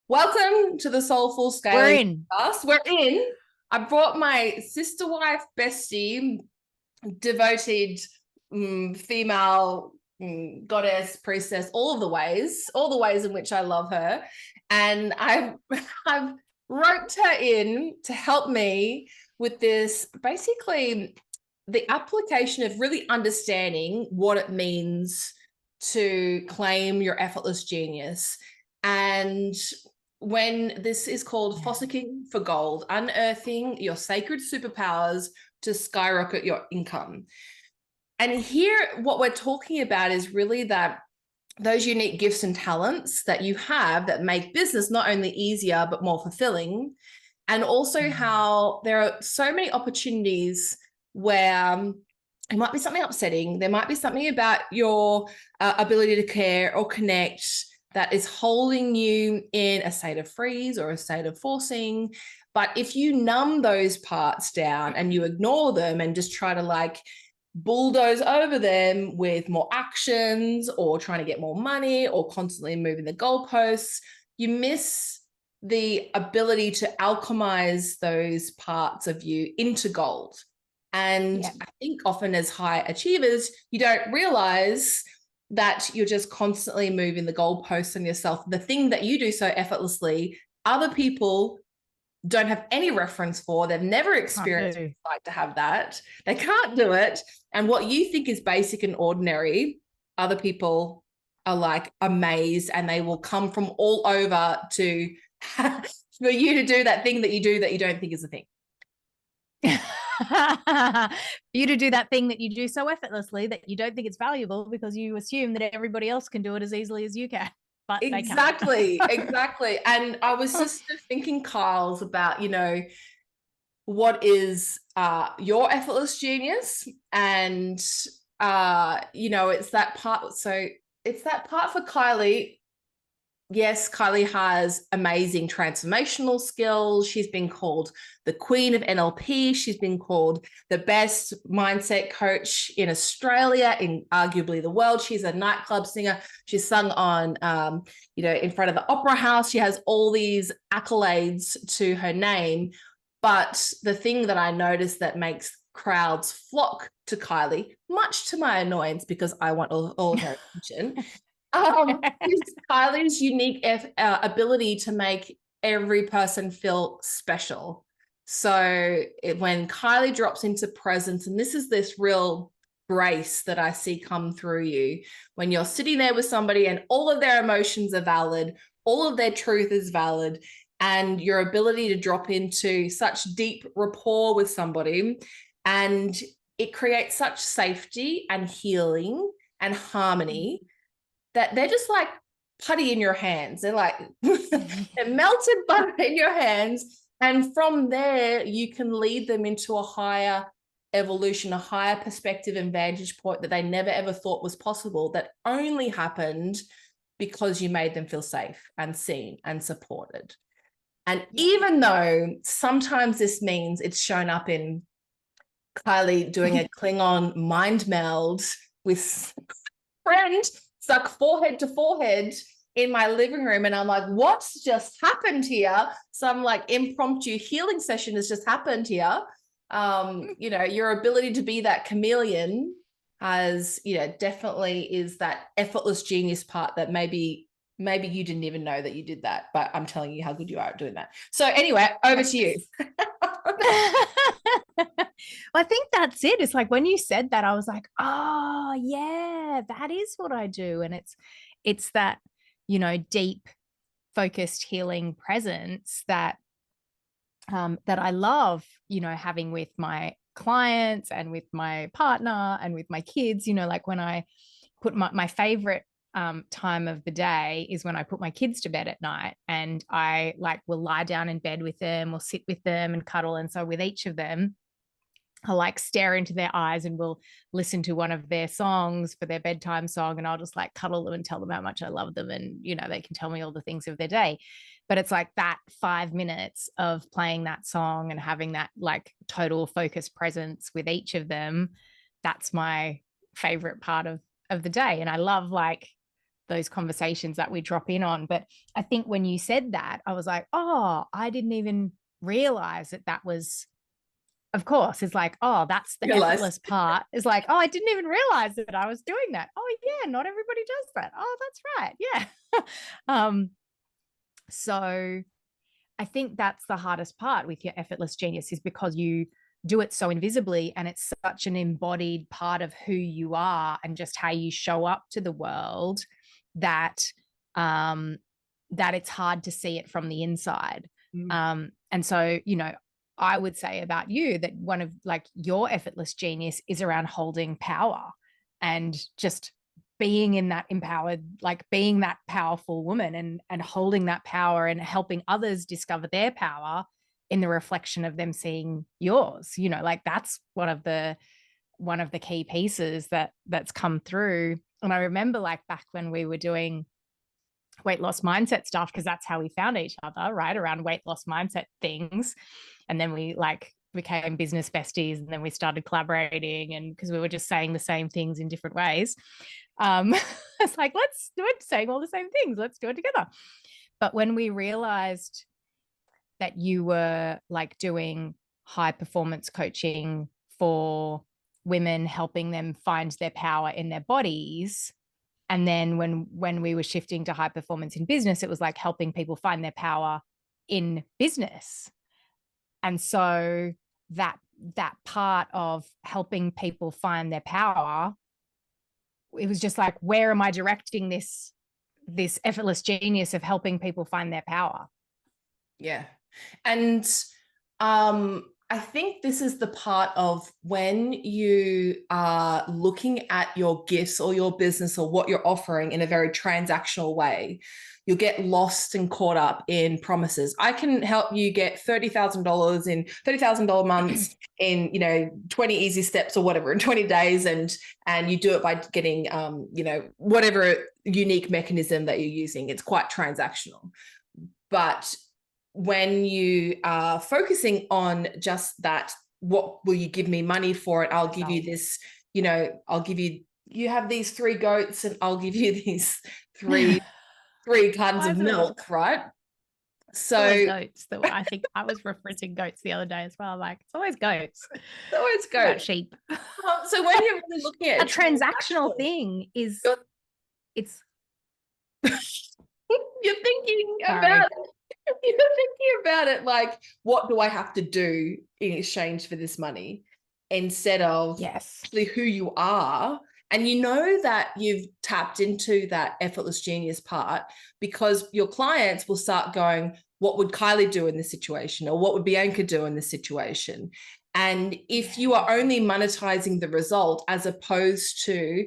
Welcome to the Soulful We're Scaling in. Podcast. We're in. I brought my sister wife, bestie, devoted female goddess, priestess, all the ways in which I love her. And I've roped her in to help me with this, basically the application of really understanding what it means to claim your effortless genius. And when this is called Fossicking for Gold, unearthing your sacred superpowers to skyrocket your income. And here, what we're talking about is really that those unique gifts and talents that you have that make business not only easier, but more fulfilling. And also how there are so many opportunities where it might be something upsetting. There might be something about your ability to care or connect that is holding you in a state of freeze or a state of forcing. But if you numb those parts down and you ignore them and just try to bulldoze over them with more actions or trying to get more money or constantly moving the goalposts, you miss the ability to alchemize those parts of you into gold. And I think often as high achievers, you don't realize that you're just constantly moving the goalposts on yourself. The thing that you do so effortlessly, other people don't have any reference for. They've never experienced what it's like to have that. They can't do it. And what you think is basic and ordinary, other people are like amazed, and they will come from all over to for you to do that thing that you do that you don't think is a thing. For you to do that thing that you do so effortlessly that you don't think it's valuable because you assume that everybody else can do it as easily as you can, but Exactly, they can't. exactly. And I was just thinking, Kyle's, about, what is your effortless genius? And it's that part. So it's that part for Kylie. Yes, Kylie has amazing transformational skills. She's been called the queen of NLP. She's been called the best mindset coach in Australia, in arguably the world. She's a nightclub singer. She's sung on, in front of the opera house. She has all these accolades to her name. But the thing that I noticed that makes crowds flock to Kylie, much to my annoyance because I want all her attention, is Kylie's unique ability to make every person feel special. So when Kylie drops into presence, and this is this real grace that I see come through you, when you're sitting there with somebody and all of their emotions are valid, all of their truth is valid, and your ability to drop into such deep rapport with somebody, and it creates such safety and healing and harmony that they're just like putty in your hands. They're like they're melted butter in your hands. And from there, you can lead them into a higher evolution, a higher perspective and vantage point that they never ever thought was possible, that only happened because you made them feel safe and seen and supported. And even though sometimes this means it's shown up in Kylie doing a Klingon mind meld with friend stuck forehead to forehead in my living room, and I'm like, what's just happened here? Some like impromptu healing session has just happened here. Your ability to be that chameleon has, definitely is that effortless genius part that maybe you didn't even know that you did that, but I'm telling you how good you are at doing that. So anyway, over to you. I think that's it. It's like when you said that, I was like, oh yeah, that is what I do. And it's that, deep, focused healing presence that I love, having with my clients and with my partner and with my kids. Like when I put my favorite time of the day is when I put my kids to bed at night, and I will lie down in bed with them or sit with them and cuddle. And so with each of them, I'll stare into their eyes and we'll listen to one of their songs for their bedtime song. And I'll just cuddle them and tell them how much I love them. And, they can tell me all the things of their day. But it's like that 5 minutes of playing that song and having that total focus presence with each of them. That's my favorite part of the day. And I love those conversations that we drop in on. But I think when you said that, I was like, oh, I didn't even realize that that was, of course, it's like, oh, that's the Realize. effortless part. It's like, oh, I didn't even realize that I was doing that. Oh, yeah, not everybody does that. Oh, that's right. Yeah. So I think that's the hardest part with your effortless genius, is because you do it so invisibly, and it's such an embodied part of who you are and just how you show up to the world, that that it's hard to see it from the inside. And so, you know, I would say about you that one of like your effortless genius is around holding power and just being in that empowered, like being that powerful woman, and holding that power and helping others discover their power in the reflection of them seeing yours. You know, like that's one of the key pieces that's come through. And I remember like back when we were doing weight loss mindset stuff, because that's how we found each other, right, around weight loss mindset things. And then we like became business besties, and then we started collaborating, and because we were just saying the same things in different ways. It's like, we're saying all the same things, let's do it together. But when we realized that you were like doing high performance coaching for women, helping them find their power in their bodies, and then when we were shifting to high performance in business, it was like helping people find their power in business. And so that part of helping people find their power, it was just like, where am I directing this effortless genius of helping people find their power? Yeah. And I think this is the part of when you are looking at your gifts or your business or what you're offering in a very transactional way, you'll get lost and caught up in promises. I can help you get $30,000 in $30,000 months in, 20 easy steps or whatever in 20 days. And you do it by getting, whatever unique mechanism that you're using. It's quite transactional. But when you are focusing on just that, what will you give me money for it? I'll give you this, I'll give you, you have these 3 goats and I'll give you these three cartons of milk, right? So always goats. I think I was referencing goats the other day as well. Like, it's always goats. It's always goats. About sheep. So when you're really looking at a transactional thing is, it's you're thinking about it like, what do I have to do in exchange for this money, instead of actually who you are. And you know that you've tapped into that effortless genius part, because your clients will start going, what would Kylie do in this situation? Or what would Bianca do in this situation? And if you are only monetizing the result as opposed to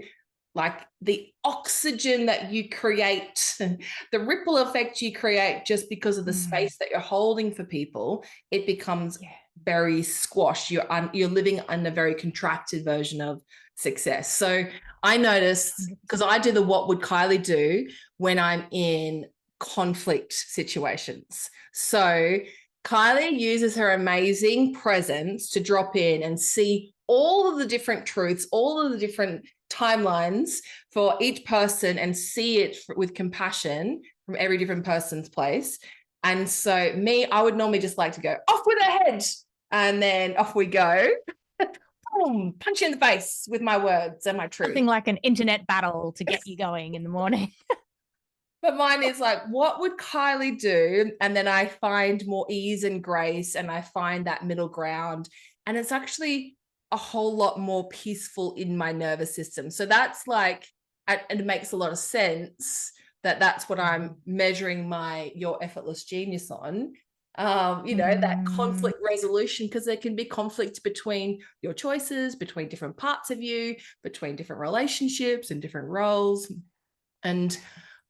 like the oxygen that you create, the ripple effect you create just because of the space that you're holding for people, it becomes very squash. You're living in a very contracted version of success. So I noticed, because I do the what would Kylie do when I'm in conflict situations. So Kylie uses her amazing presence to drop in and see all of the different truths, all of the different timelines for each person, and see it with compassion from every different person's place. And so I would normally just like to go off with her head, and then off we go. Boom, punch you in the face with my words and my truth. Something like an internet battle to get you going in the morning. But mine is like, what would Kylie do? And then I find more ease and grace, and I find that middle ground. And it's actually a whole lot more peaceful in my nervous system. So that's like, and it makes a lot of sense that that's what I'm measuring your effortless genius on. That conflict resolution, because there can be conflict between your choices, between different parts of you, between different relationships and different roles. And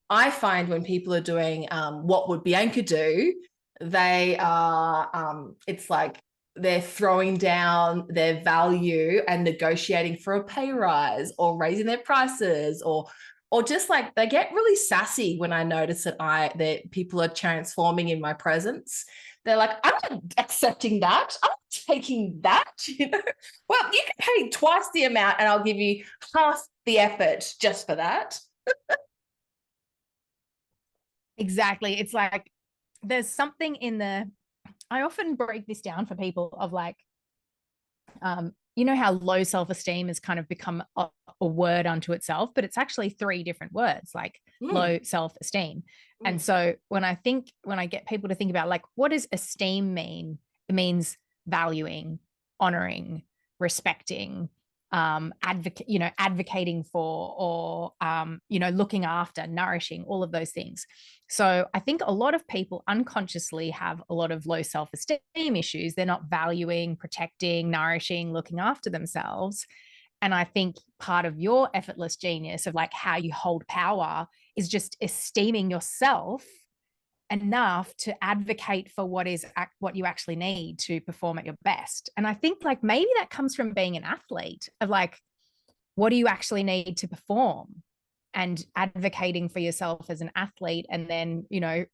I find when people are doing what would Bianca do, they are, it's like they're throwing down their value and negotiating for a pay rise or raising their prices, or just like they get really sassy when I notice that people are transforming in my presence. They're like, I'm not accepting that. I'm not taking that. Well, you can pay twice the amount and I'll give you half the effort just for that. Exactly. It's like there's something in the, I often break this down for people of like, you know how low self-esteem has kind of become a word unto itself, but it's actually three different words, like Mm, low self-esteem. And mm, so when I get people to think about like, what does esteem mean? It means valuing, honoring, respecting, advocating for, or looking after, nourishing, all of those things. So I think a lot of people unconsciously have a lot of low self-esteem issues. They're not valuing, protecting, nourishing, looking after themselves. And I think part of your effortless genius of like how you hold power is just esteeming yourself enough to advocate for what you actually need to perform at your best. And I think like maybe that comes from being an athlete of like, what do you actually need to perform, and advocating for yourself as an athlete, and then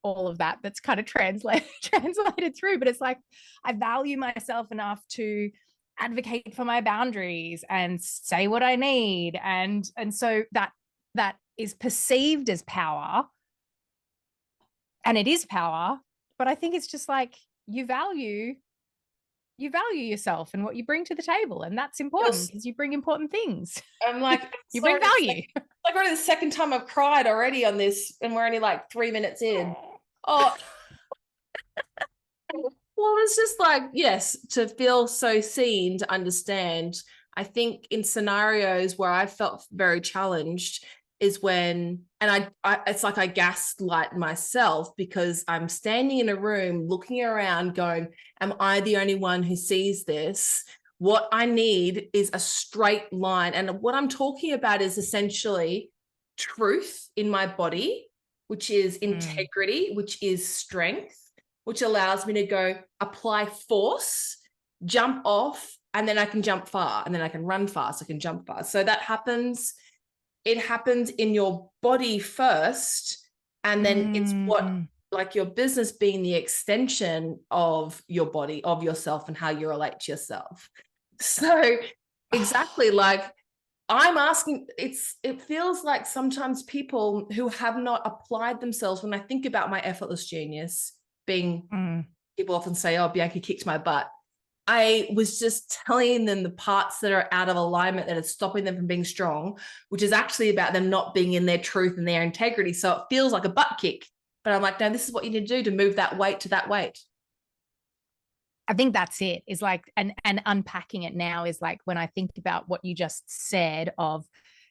all of that that's kind of translated through. But it's like I value myself enough to advocate for my boundaries and say what I need, and so that is perceived as power, and it is power. But I think it's just like you value yourself and what you bring to the table, and that's important feels, because you bring important things. I'm like, You bring value. like already the second time I've cried already on this, and we're only like 3 minutes in. Oh, well, it's just like, yes, to feel so seen, to understand. I think in scenarios where I felt very challenged is when, and it's like I gaslight myself because I'm standing in a room looking around going, am I the only one who sees this? What I need is a straight line. And what I'm talking about is essentially truth in my body, which is Mm. integrity, which is strength, which allows me to go apply force, jump off, and then I can jump far, and then I can run fast, I can jump fast. So that happens, it happens in your body first, and then it's what, Mm. like your business being the extension of your body, of yourself, and how you relate to yourself. So exactly, like I'm asking, it feels like sometimes people who have not applied themselves, when I think about my effortless genius being, Mm. people often say, oh, Bianca kicked my butt. I was just telling them the parts that are out of alignment that are stopping them from being strong, which is actually about them not being in their truth and their integrity. So it feels like a butt kick. But I'm like, no, this is what you need to do to move that weight to that weight. I think that's it. Is like, and unpacking it now is like when I think about what you just said of,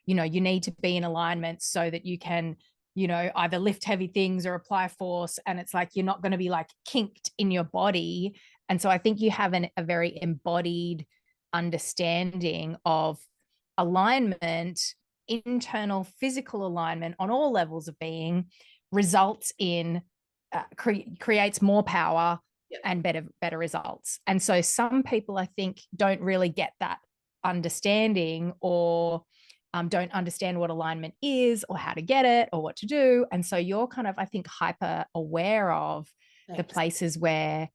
you need to be in alignment so that you can, either lift heavy things or apply force. And it's like you're not going to be like kinked in your body. And so I think you have a very embodied understanding of alignment, internal physical alignment on all levels of being results in creates more power Yep. and better results. And so some people I think don't really get that understanding, or don't understand what alignment is or how to get it or what to do. And so you're kind of, I think, hyper aware of the Thanks. places where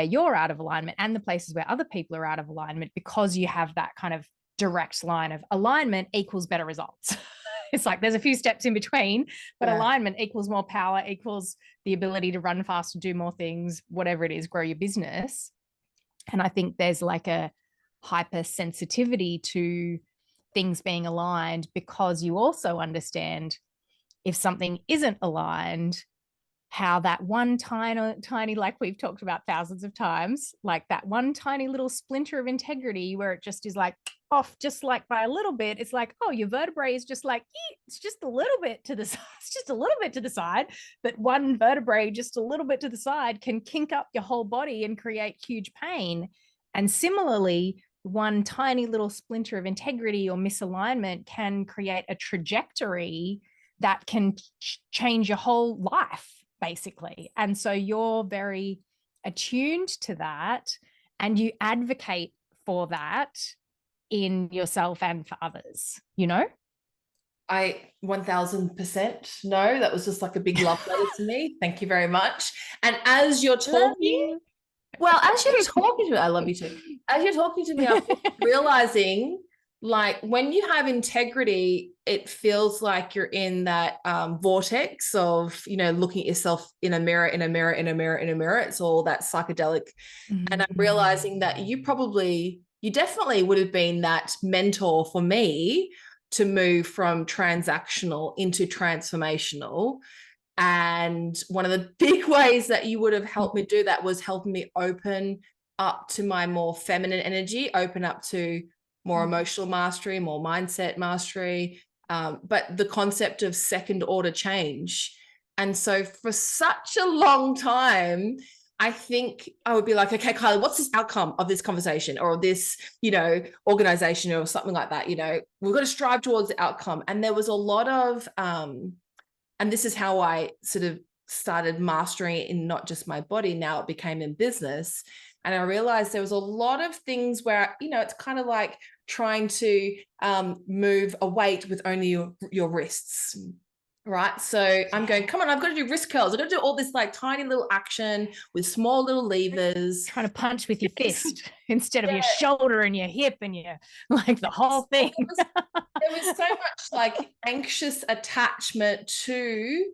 you're out of alignment and the places where other people are out of alignment, because you have that kind of direct line of alignment equals better results. It's like there's a few steps in between, but Yeah. alignment equals more power, equals the ability to run faster, do more things, whatever it is, grow your business. And I think there's like a hypersensitivity to things being aligned, because you also understand if something isn't aligned, how that one tiny, like we've talked about thousands of times, like that one tiny little splinter of integrity where it just is like off just like by a little bit. It's like, oh, your vertebrae is just like, it's just a little bit to the side. It's just a little bit to the side. But one vertebrae just a little bit to the side can kink up your whole body and create huge pain. And similarly, one tiny little splinter of integrity or misalignment can create a trajectory that can change your whole life, basically. And so you're very attuned to that, and you advocate for that in yourself and for others. I 1000% no, that was just like a big love letter to me. Thank you very much. And as you're Love you. talking, well, as you're talking to me, I love you too. As you're talking to me, I'm realizing like when you have integrity, it feels like you're in that vortex of, you know, looking at yourself in a mirror, in a mirror, in a mirror, in a mirror. It's all that psychedelic. And I'm realizing that you definitely would have been that mentor for me to move from transactional into transformational. And one of the big ways that you would have helped me do that was helping me open up to my more feminine energy, open up to more emotional mastery, more mindset mastery, but the concept of second order change. And so for such a long time, I think I would be like, okay, Kylie, what's this outcome of this conversation or this, you know, organization or something like that? You know, we've got to strive towards the outcome. And there was a lot of, and this is how I sort of started mastering it in not just my body. Now it became in business. And I realized there was a lot of things where, you know, it's kind of like trying to move a weight with only your wrists. Right. So I'm going, come on, I've got to do wrist curls. I've got to do all this like tiny little action with small little levers. Trying to punch with your fist instead of your shoulder and your hip and your, like the whole thing. There was so much like anxious attachment to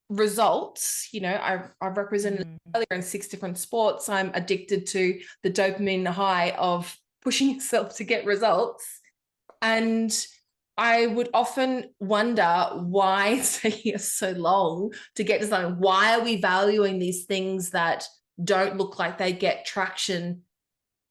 results. You know, I've represented earlier in 6 different sports. I'm addicted to the dopamine high of pushing yourself to get results. And I would often wonder why it's taking us so long to get to something. Why are we valuing these things that don't look like they get traction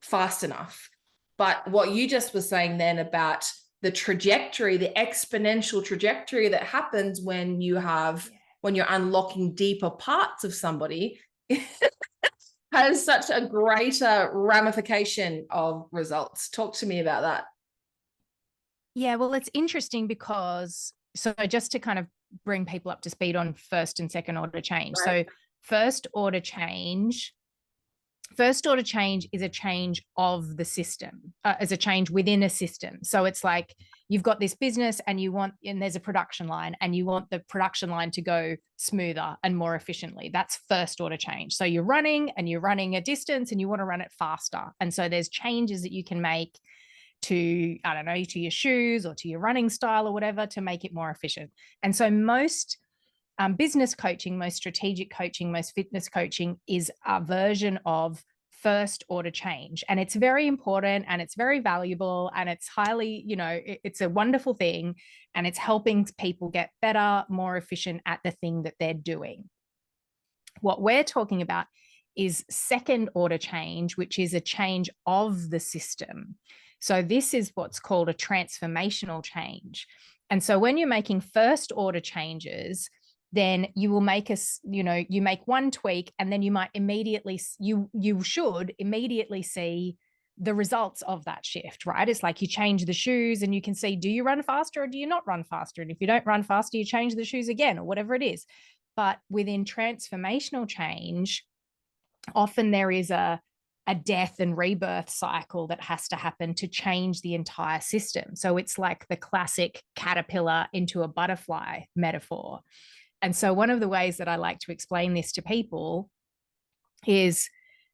fast enough? But what you just were saying then about the trajectory, the exponential trajectory that happens when you have, when you're unlocking deeper parts of somebody has such a greater ramification of results. Talk to me about that. Yeah, well, it's interesting because, so just to kind of bring people up to speed on first and second order change. Right. So first order change is a change of the system, as a change within a system. So it's like you've got this business and there's a production line and you want the production line to go smoother and more efficiently. That's first order change. So you're running a distance and you want to run it faster. And so there's changes that you can make to, I don't know, to your shoes or to your running style or whatever to make it more efficient. And so most business coaching, most strategic coaching, most fitness coaching is a version of first order change. And it's very important and it's very valuable and it's highly, you know, it's a wonderful thing and it's helping people get better, more efficient at the thing that they're doing. What we're talking about is second order change, which is a change of the system. So this is what's called a transformational change. And so when you're making first order changes, then you will make you make one tweak and then you might immediately, you should immediately see the results of that shift, right? It's like you change the shoes and you can see, do you run faster or do you not run faster? And if you don't run faster, you change the shoes again or whatever it is. But within transformational change, often there is a death and rebirth cycle that has to happen to change the entire system. So it's like the classic caterpillar into a butterfly metaphor. And so one of the ways that I like to explain this to people is,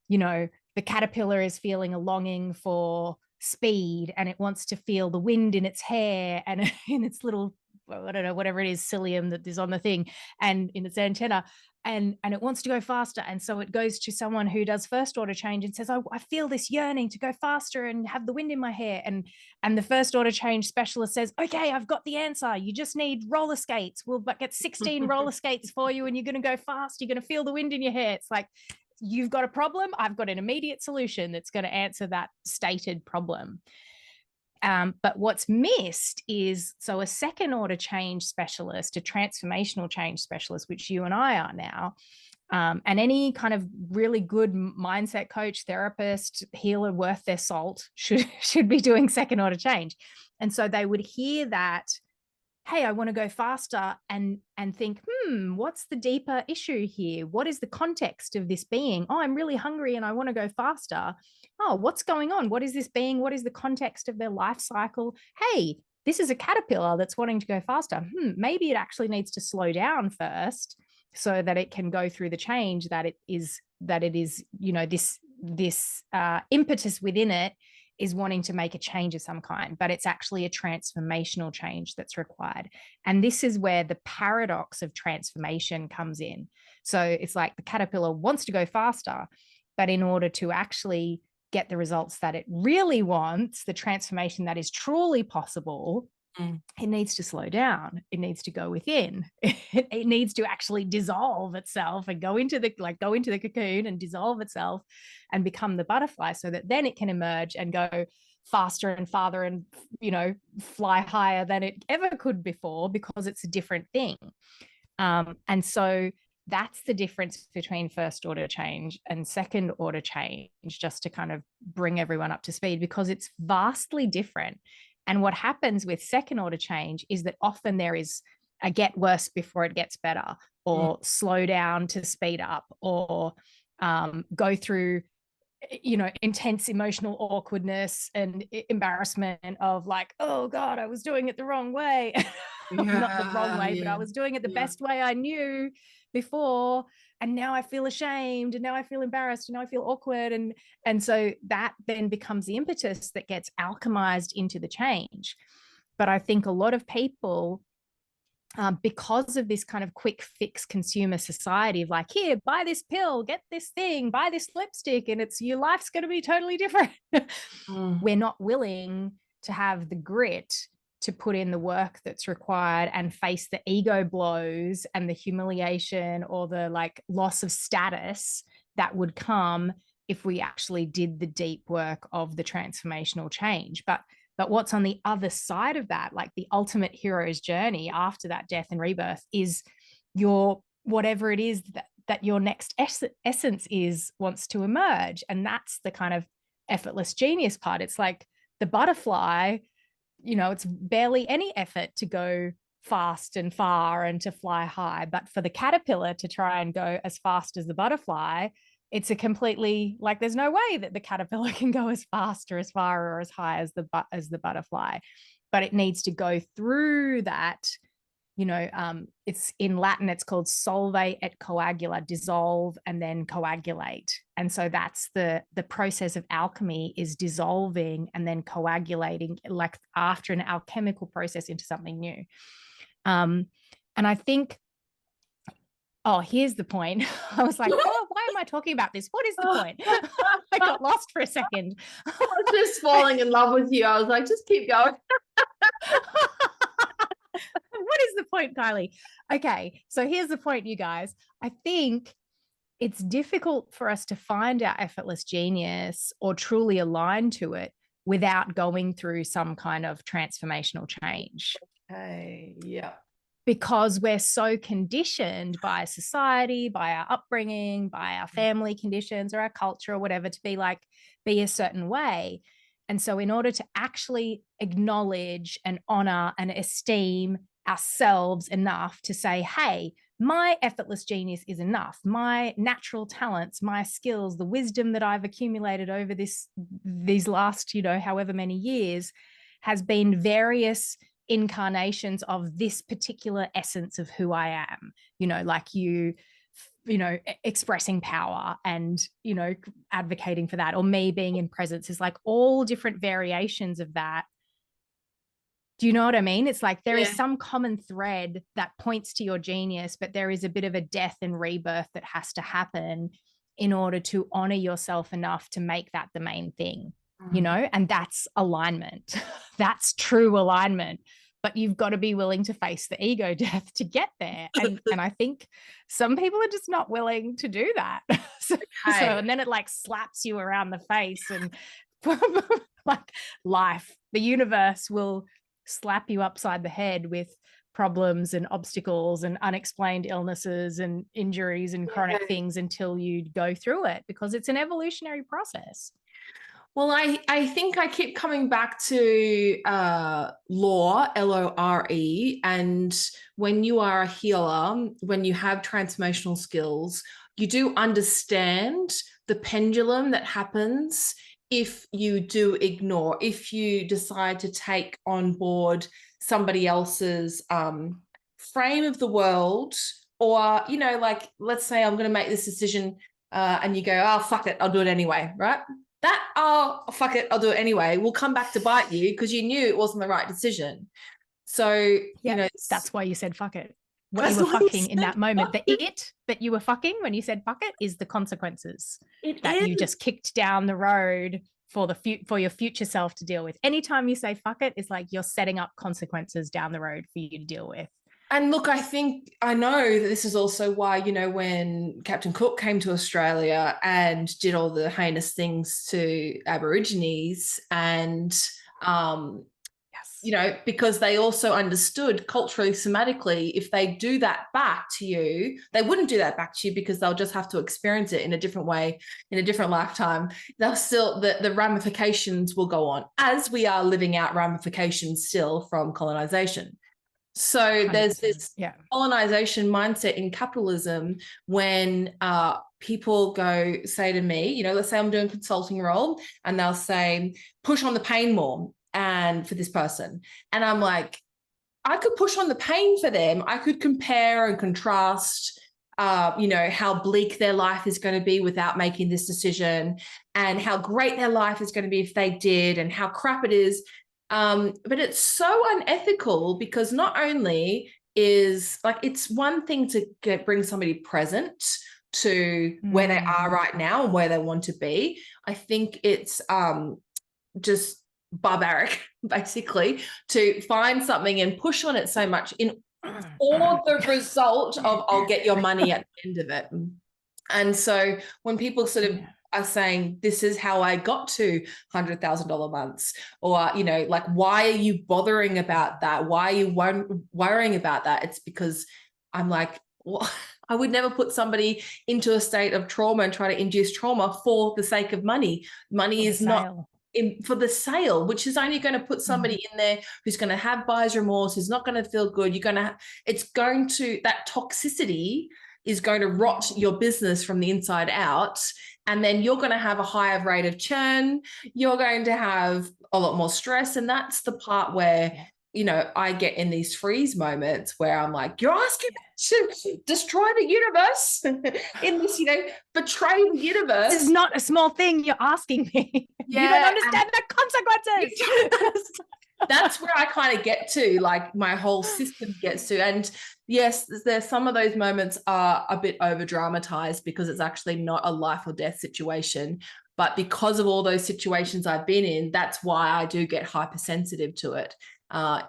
you know, the caterpillar is feeling a longing for speed and it wants to feel the wind in its hair and in its little, I don't know, whatever it is, cilium that is on the thing and in its antenna. And it wants to go faster. And so it goes to someone who does first order change and says, oh, I feel this yearning to go faster and have the wind in my hair. And the first order change specialist says, okay, I've got the answer. You just need roller skates. We'll get 16 roller skates for you and you're going to go fast. You're going to feel the wind in your hair. It's like, you've got a problem. I've got an immediate solution that's going to answer that stated problem. But what's missed is, so a second order change specialist, a transformational change specialist, which you and I are now, and any kind of really good mindset coach, therapist, healer worth their salt should be doing second order change. And so they would hear that, hey, I want to go faster and think, what's the deeper issue here? What is the context of this being? Oh, I'm really hungry and I want to go faster. Oh, what's going on? What is this being? What is the context of their life cycle? Hey, this is a caterpillar that's wanting to go faster. Maybe it actually needs to slow down first so that it can go through the change that it is, you know, this impetus within it is wanting to make a change of some kind, but it's actually a transformational change that's required. And this is where the paradox of transformation comes in. So it's like the caterpillar wants to go faster, but in order to actually get the results that it really wants, the transformation that is truly possible, it needs to slow down. It needs to go within. It needs to actually dissolve itself and go into the cocoon and dissolve itself and become the butterfly, so that then it can emerge and go faster and farther and, you know, fly higher than it ever could before, because it's a different thing. And so that's the difference between first order change and second order change, just to kind of bring everyone up to speed, because it's vastly different. And what happens with second order change is that often there is a get worse before it gets better, or slow down to speed up, or go through, you know, intense emotional awkwardness and embarrassment of like, oh God, I was doing it the wrong way. Not the wrong way, but I was doing it the best way I knew before. And now I feel ashamed, and now I feel embarrassed, and now I feel awkward. And so that then becomes the impetus that gets alchemized into the change. But I think a lot of people, because of this kind of quick fix consumer society of like, here, buy this pill, get this thing, buy this lipstick, and it's your life's going to be totally different. We're not willing to have the grit to put in the work that's required and face the ego blows and the humiliation or the like loss of status that would come if we actually did the deep work of the transformational change. But what's on the other side of that, like the ultimate hero's journey after that death and rebirth, is your whatever it is that your next essence is wants to emerge. And that's the kind of effortless genius part. It's like the butterfly, you know, it's barely any effort to go fast and far and to fly high. But for the caterpillar to try and go as fast as the butterfly, it's a completely, like, there's no way that the caterpillar can go as fast or as far or as high as the butterfly. But it needs to go through that, you know, it's in Latin, it's called solve et coagula, dissolve and then coagulate. And so that's the process of alchemy, is dissolving and then coagulating, like after an alchemical process, into something new. And I think, oh, here's the point. I was like, oh, why am I talking about this? What is the point? I got lost for a second. I was just falling in love with you. I was like, just keep going. What is the point, Kylie? Okay, so here's the point, you guys. I think it's difficult for us to find our effortless genius or truly align to it without going through some kind of transformational change. Okay, yeah. Because we're so conditioned by society, by our upbringing, by our family conditions or our culture or whatever, to be a certain way. And so in order to actually acknowledge and honor and esteem ourselves enough to say, hey, my effortless genius is enough. My natural talents, my skills, the wisdom that I've accumulated over these last, you know, however many years, has been various incarnations of this particular essence of who I am, you know, like you know, expressing power and, you know, advocating for that, or me being in presence, is like all different variations of that. Do you know what I mean? It's like there is some common thread that points to your genius, but there is a bit of a death and rebirth that has to happen in order to honor yourself enough to make that the main thing, you know, and that's alignment. That's true alignment. But you've got to be willing to face the ego death to get there. And I think some people are just not willing to do that. So and then it like slaps you around the face, and like life, the universe will slap you upside the head with problems and obstacles and unexplained illnesses and injuries and chronic things until you go through it, because it's an evolutionary process. Well, I think I keep coming back to lore, Lore. And when you are a healer, when you have transformational skills, you do understand the pendulum that happens if you do ignore, if you decide to take on board somebody else's frame of the world, or, you know, like, let's say I'm going to make this decision and you go, oh, fuck it, I'll do it anyway, right? that, oh, fuck it, I'll do it anyway, will come back to bite you because you knew it wasn't the right decision. So, you know, that's why you said fuck it. What you that's were why you fucking in said that moment, fuck the it. it that you were fucking when you said fuck it is the consequences It that you is. just kicked down the road for for your future self to deal with. Anytime you say fuck it, it's like you're setting up consequences down the road for you to deal with. And look, I know that this is also why, you know, when Captain Cook came to Australia and did all the heinous things to Aborigines, and you know, because they also understood culturally, somatically, if they do that back to you, they wouldn't do that back to you because they'll just have to experience it in a different way, in a different lifetime. They'll still, the ramifications will go on, as we are living out ramifications still from colonization. So there's this colonization mindset in capitalism when people say to me, you know, let's say I'm doing a consulting role and they'll say, push on the pain more and for this person. And I'm like, I could push on the pain for them. I could compare and contrast, you know, how bleak their life is going to be without making this decision, and how great their life is going to be if they did, and how crap it is. But it's so unethical because not only is, like, it's one thing to bring somebody present to where they are right now and where they want to be. I think it's just barbaric, basically, to find something and push on it so much for the result of I'll get your money at the end of it. And so when people sort of are saying, this is how I got to $100,000 months, or, you know, like, why are you bothering about that? Why are you worrying about that? It's because I'm like, well, I would never put somebody into a state of trauma and try to induce trauma for the sake of money. Money is not for the sale, which is only going to put somebody in there who's going to have buyer's remorse, who's not going to feel good. That toxicity is going to rot your business from the inside out. And then you're going to have a higher rate of churn. You're going to have a lot more stress. And that's the part where, you know, I get in these freeze moments where I'm like, you're asking me to destroy the universe in this, you know, betray the universe. This is not a small thing you're asking me. You don't understand the consequences. That's where I kind of get to, like, my whole system gets to. And yes, there's some of those moments are a bit over dramatized because it's actually not a life or death situation. But because of all those situations I've been in, that's why I do get hypersensitive to it.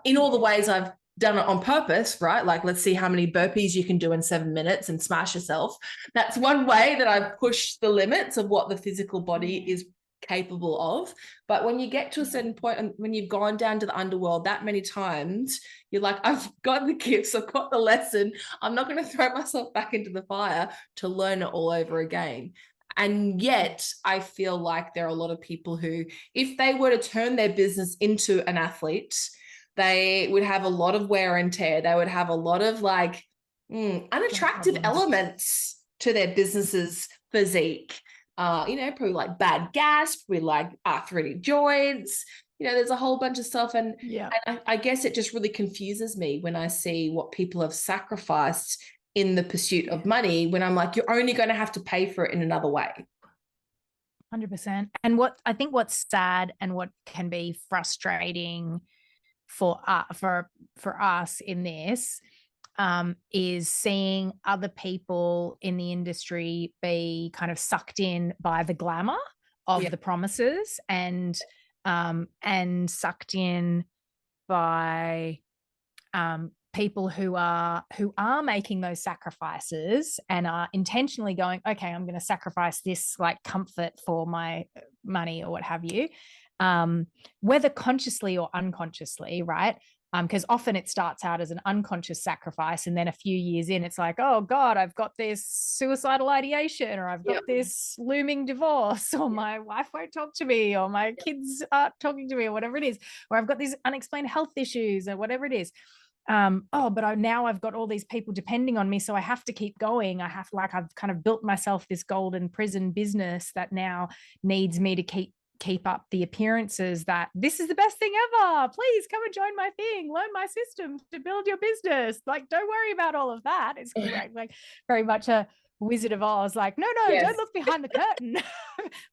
In all the ways I've done it on purpose, right? Like, let's see how many burpees you can do in 7 minutes and smash yourself. That's one way that I've pushed the limits of what the physical body is capable of. But when you get to a certain point, and when you've gone down to the underworld that many times, you're like, I've got the gifts, I've got the lesson. I'm not going to throw myself back into the fire to learn it all over again. And yet I feel like there are a lot of people who, if they were to turn their business into an athlete, they would have a lot of wear and tear. They would have a lot of, like, unattractive elements to their business's physique. You know, probably like bad gas, probably like arthritic joints. You know, there's a whole bunch of stuff. And, I guess it just really confuses me when I see what people have sacrificed in the pursuit of money, when I'm like, you're only going to have to pay for it in another way. 100%. And what I think what's sad and what can be frustrating for us in this is seeing other people in the industry be kind of sucked in by the glamour of the promises, and sucked in by people who are making those sacrifices and are intentionally going, okay, I'm going to sacrifice this, like, comfort for my money or what have you, whether consciously or unconsciously, right? Because often it starts out as an unconscious sacrifice, and then a few years in, it's like, oh God, I've got this suicidal ideation, or I've got this looming divorce, or my wife won't talk to me, or my kids aren't talking to me, or whatever it is, or I've got these unexplained health issues, or whatever it is. But I've got all these people depending on me, so I have to keep going. I've kind of built myself this golden prison business that now needs me to keep up the appearances that this is the best thing ever. Please come and join my thing, learn my system to build your business. Like, don't worry about all of that. It's like very much a Wizard of Oz, like, no, don't look behind the curtain.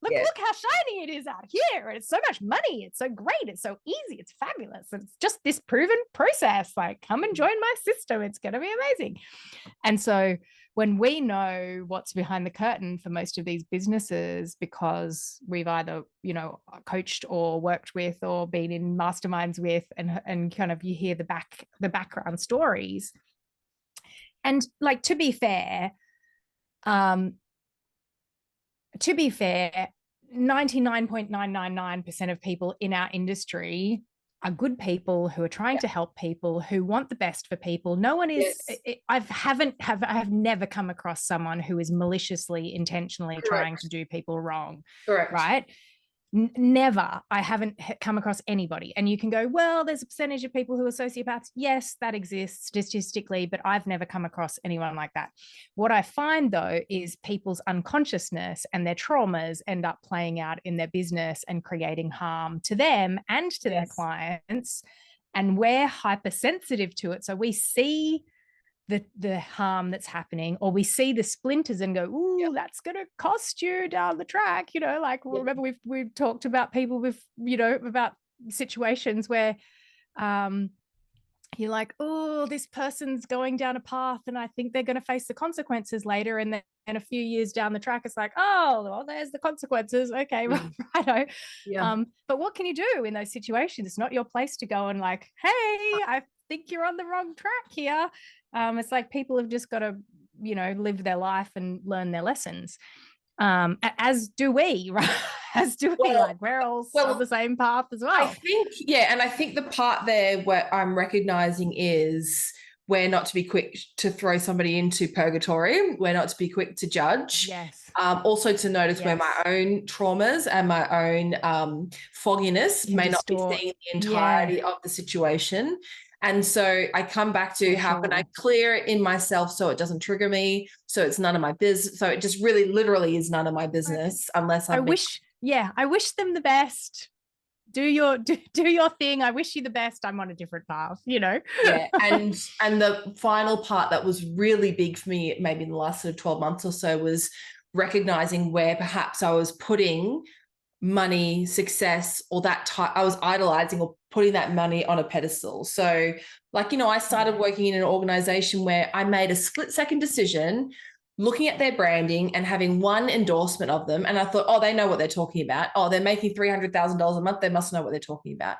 look how shiny it is out here. And it's so much money. It's so great. It's so easy. It's fabulous. It's just this proven process. Like, come and join my system. It's going to be amazing. And so when we know what's behind the curtain for most of these businesses, because we've either, you know, coached or worked with or been in masterminds with, and kind of you hear the background stories. And like, to be fair, 99.999% of people in our industry are good people who are trying to help people, who want the best for people. No one is, I have never come across someone who is maliciously, intentionally trying to do people wrong. Correct. Right? Never. I haven't come across anybody. And you can go, well, there's a percentage of people who are sociopaths. Yes, that exists statistically, but I've never come across anyone like that. What I find, though, is people's unconsciousness and their traumas end up playing out in their business and creating harm to them and to their clients. And we're hypersensitive to it. So we see the harm that's happening, or we see the splinters and go, ooh, that's going to cost you down the track. You know, like, remember we've talked about people with, you know, about situations where you're like, oh, this person's going down a path and I think they're going to face the consequences later. And then a few years down the track, it's like, oh, well, there's the consequences. Okay, righto. But what can you do in those situations? It's not your place to go and like, hey, I think you're on the wrong track here. It's like people have just got to, you know, live their life and learn their lessons. As do we, right? As do we. Like, we're all on the same path as well. I think, and I think the part there where I'm recognizing is we're not to be quick to throw somebody into purgatory. We're not to be quick to judge. Yes. Also to notice where my own traumas and my own fogginess may not be seeing the entirety of the situation. And so I come back to how can I clear it in myself so it doesn't trigger me, so it's none of my business. So it just really literally is none of my business unless I wish them the best. Do your thing. I wish you the best. I'm on a different path, you know. And the final part that was really big for me, maybe in the last sort of 12 months or so, was recognizing where perhaps I was putting money, success, or I was idolizing or putting that money on a pedestal. So, like, you know, I started working in an organization where I made a split-second decision, looking at their branding and having one endorsement of them. And I thought, oh, they know what they're talking about. Oh, they're making $300,000 a month. They must know what they're talking about.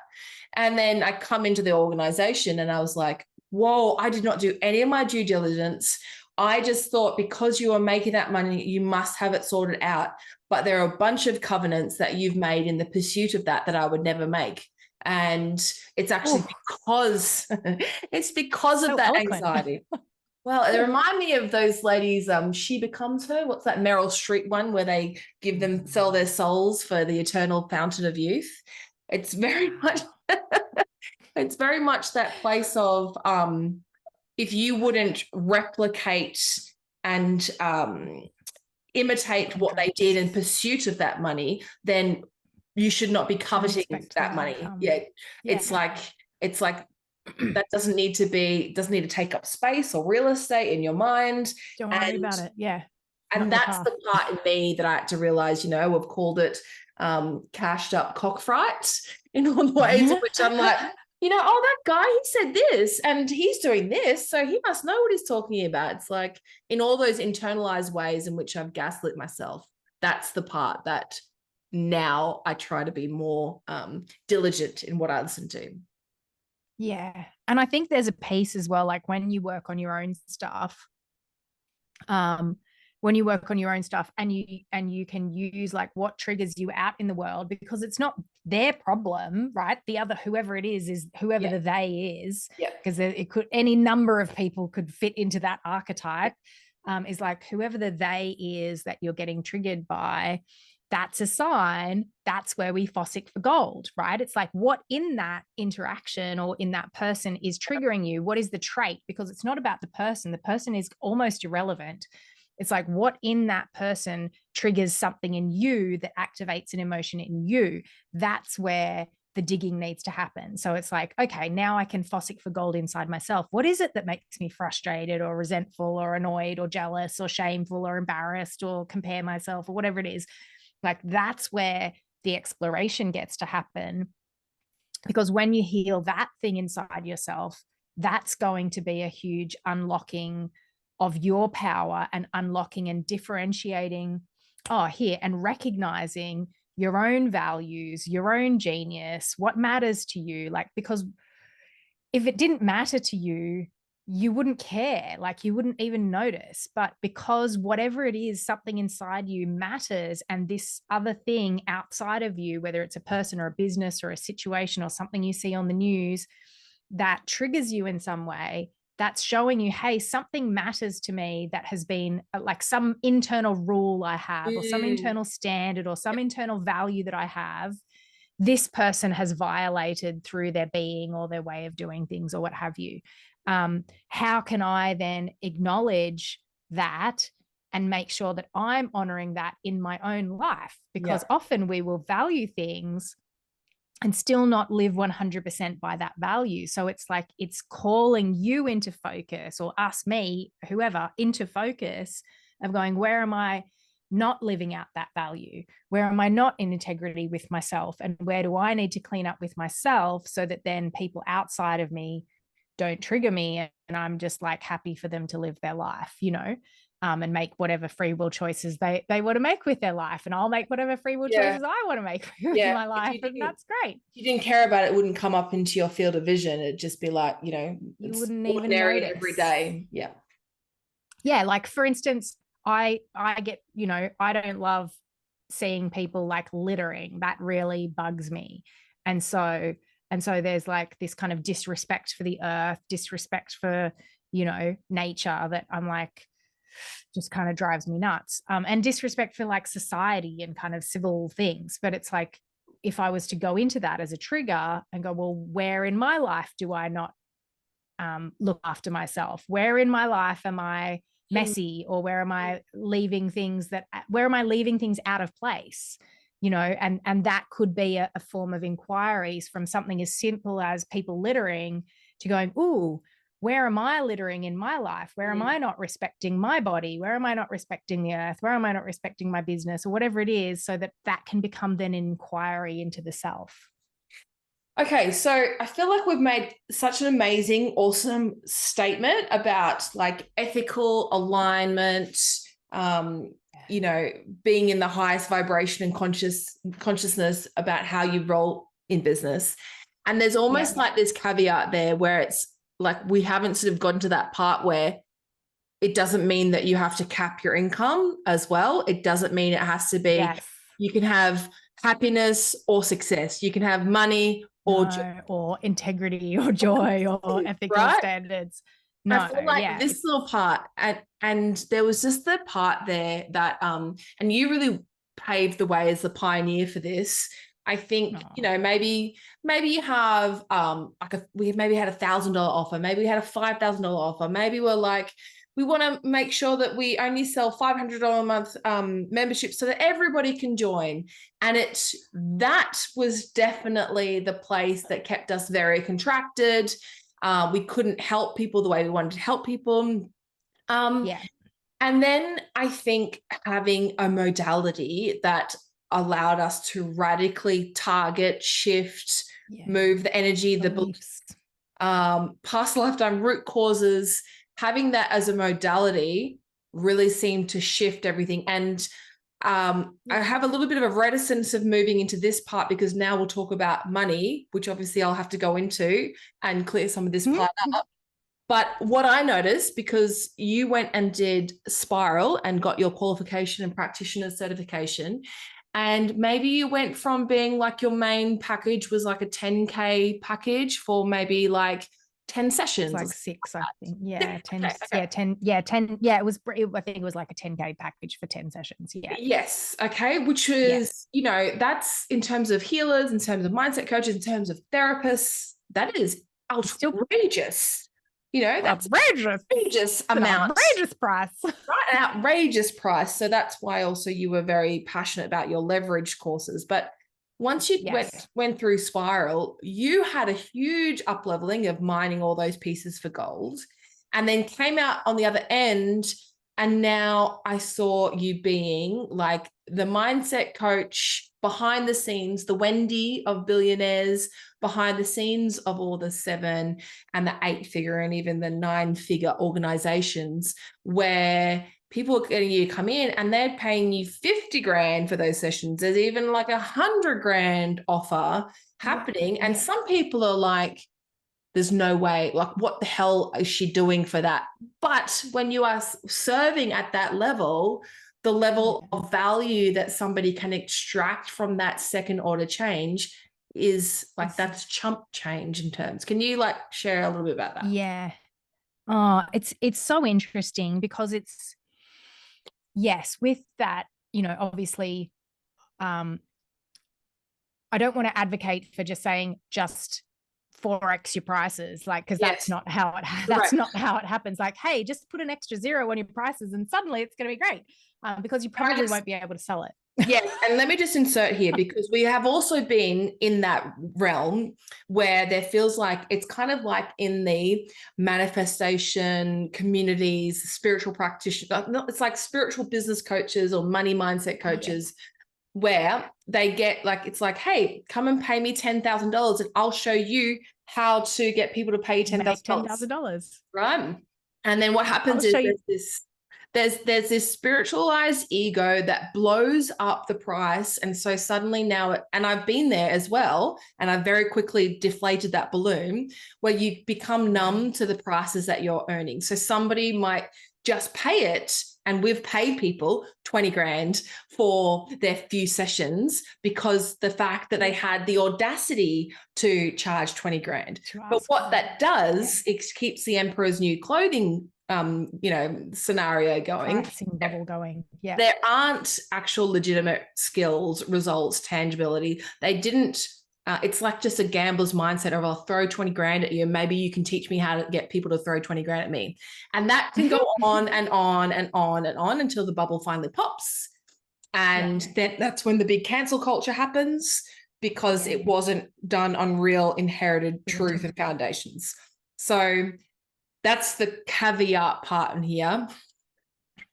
And then I come into the organization and I was like, whoa, I did not do any of my due diligence. I just thought because you are making that money, you must have it sorted out. But there are a bunch of covenants that you've made in the pursuit of that I would never make. And it's actually because of that anxiety. Well, it reminded me of those ladies, She Becomes Her. What's that Meryl Streep one where they sell their souls for the eternal fountain of youth? It's very much that place of if you wouldn't replicate and imitate what they did in pursuit of that money, then you should not be coveting that money. It's like that doesn't need to take up space or real estate in your mind. Don't worry about it. And that's the part in me that I had to realize, you know, we've called it cashed up cockfight in all the ways in which I'm like, you know, oh, that guy, he said this and he's doing this, so he must know what he's talking about. It's like in all those internalized ways in which I've gaslit myself, that's the part that now I try to be more diligent in what I listen to. Yeah. And I think there's a piece as well, like when you work on your own stuff, and you can use like what triggers you out in the world, because it's not their problem, right? The other, whoever it is whoever the they is, because it could, any number of people could fit into that archetype, is like whoever the they is that you're getting triggered by. That's a sign. That's where we fossick for gold, right? It's like what in that interaction or in that person is triggering you? What is the trait? Because it's not about the person. The person is almost irrelevant. It's like what in that person triggers something in you that activates an emotion in you. That's where the digging needs to happen. So it's like, okay, now I can fossick for gold inside myself. What is it that makes me frustrated or resentful or annoyed or jealous or shameful or embarrassed or compare myself or whatever it is? Like that's where the exploration gets to happen. Because when you heal that thing inside yourself, that's going to be a huge unlocking of your power, and unlocking and differentiating, and recognizing your own values, your own genius, what matters to you. Like, because if it didn't matter to you, you wouldn't care, like you wouldn't even notice. But because whatever it is, something inside you matters, and this other thing outside of you, whether it's a person or a business or a situation or something you see on the news that triggers you in some way, that's showing you, hey, something matters to me, that has been like some internal rule I have, or some internal standard, or some internal value that I have, this person has violated through their being or their way of doing things or what have you. How can I then acknowledge that and make sure that I'm honoring that in my own life? Because often we will value things and still not live 100% by that value. So it's like, it's calling you into focus, or us, me, whoever, into focus of going, where am I not living out that value? Where am I not in integrity with myself? And where do I need to clean up with myself, so that then people outside of me don't trigger me, and I'm just like happy for them to live their life, and make whatever free will choices they want to make with their life. And I'll make whatever free will choices I want to make with my life. And that's great. If you didn't care about it, it wouldn't come up into your field of vision. It'd just be like, you it's wouldn't ordinary even notice. every day. Yeah. Yeah. Like, for instance, I get, I don't love seeing people like littering. That really bugs me. And so there's like this kind of disrespect for the earth, disrespect for, nature, that I'm like, just kind of drives me nuts. And disrespect for like society and kind of civil things. But it's like, if I was to go into that as a trigger and go, well, where in my life do I not look after myself? Where in my life am I messy? Or where am I leaving things out of place? And that could be a form of inquiries, from something as simple as people littering to going, ooh, where am I littering in my life? Where am I not respecting my body? Where am I not respecting the earth? Where am I not respecting my business, or whatever it is, so that can become then an inquiry into the self. Okay, so I feel like we've made such an amazing, awesome statement about like ethical alignment, being in the highest vibration and consciousness about how you roll in business. And there's almost like this caveat there where it's like, we haven't sort of gotten to that part where it doesn't mean that you have to cap your income as well. It doesn't mean it has to be, you can have happiness or success. You can have money or integrity or joy or ethical standards. No, I feel like this little part, and there was just the part there that, and you really paved the way as the pioneer for this. I think, maybe you have we maybe had $1,000 offer, maybe we had a $5,000 offer, maybe we're like, we want to make sure that we only sell $500 a month membership so that everybody can join. And that was definitely the place that kept us very contracted. We couldn't help people the way we wanted to help people. And then I think having a modality that allowed us to radically target, shift, move the energy, the beliefs, past lifetime root causes, having that as a modality really seemed to shift everything. And I have a little bit of a reticence of moving into this part, because now we'll talk about money, which obviously I'll have to go into and clear some of this part up. But what I noticed, because you went and did Spiral and got your qualification and practitioner certification, and maybe you went from being like, your main package was like a 10K package for maybe like 10 sessions. It's like 6, I think. Yeah, 10. Okay. Yeah, 10. Yeah, 10. Yeah, I think it was like a 10K package for 10 sessions. Yeah. Yes. Okay. Which is, that's in terms of healers, in terms of mindset coaches, in terms of therapists, that is outrageous. That's outrageous amount. Outrageous price. Right, an outrageous price. So that's why also you were very passionate about your leverage courses. But once you went through Spiral, you had a huge up-leveling of mining all those pieces for gold, and then came out on the other end And now I saw you being like the mindset coach behind the scenes, the Wendy of billionaires, behind the scenes of all the 7 and the 8-figure and even the 9-figure organizations, where people are getting you to come in and they're paying you 50 grand for those sessions. There's even like 100 grand offer happening. And some people are like, there's no way, like, what the hell is she doing for that? But when you are serving at that level, the level of value that somebody can extract from that second order change is like, that's chump change in terms. Can you like share a little bit about that? Yeah. Oh, it's so interesting because it's, yes, with that, you know, obviously, I don't want to advocate for just saying just 4x your prices, like, because that's not how it happens. Like, hey, just put an extra 0 on your prices and suddenly it's going to be great, because you probably won't be able to sell it. Yeah, and let me just insert here, because we have also been in that realm where there feels like it's kind of like in the manifestation communities, spiritual practitioners, it's like spiritual business coaches or money mindset coaches, where they get like, it's like, hey, come and pay me $10,000 and I'll show you how to get people to pay you $10,000. Right. And then what happens is there's this spiritualized ego that blows up the price. And so suddenly now, and I've been there as well, and I've very quickly deflated that balloon, where you become numb to the prices that you're earning. So somebody might just pay it. And we've paid people 20 grand for their few sessions because the fact that they had the audacity to charge 20 grand. But what that does, it keeps the emperor's new clothing scenario going. Pricing bubble going. Yeah. There aren't actual legitimate skills, results, tangibility. They didn't. It's like just a gambler's mindset of, I'll throw 20 grand at you and maybe you can teach me how to get people to throw 20 grand at me. And that can go on and on and on and on until the bubble finally pops. And then that's when the big cancel culture happens, because it wasn't done on real inherited truth and foundations. So that's the caveat part in here.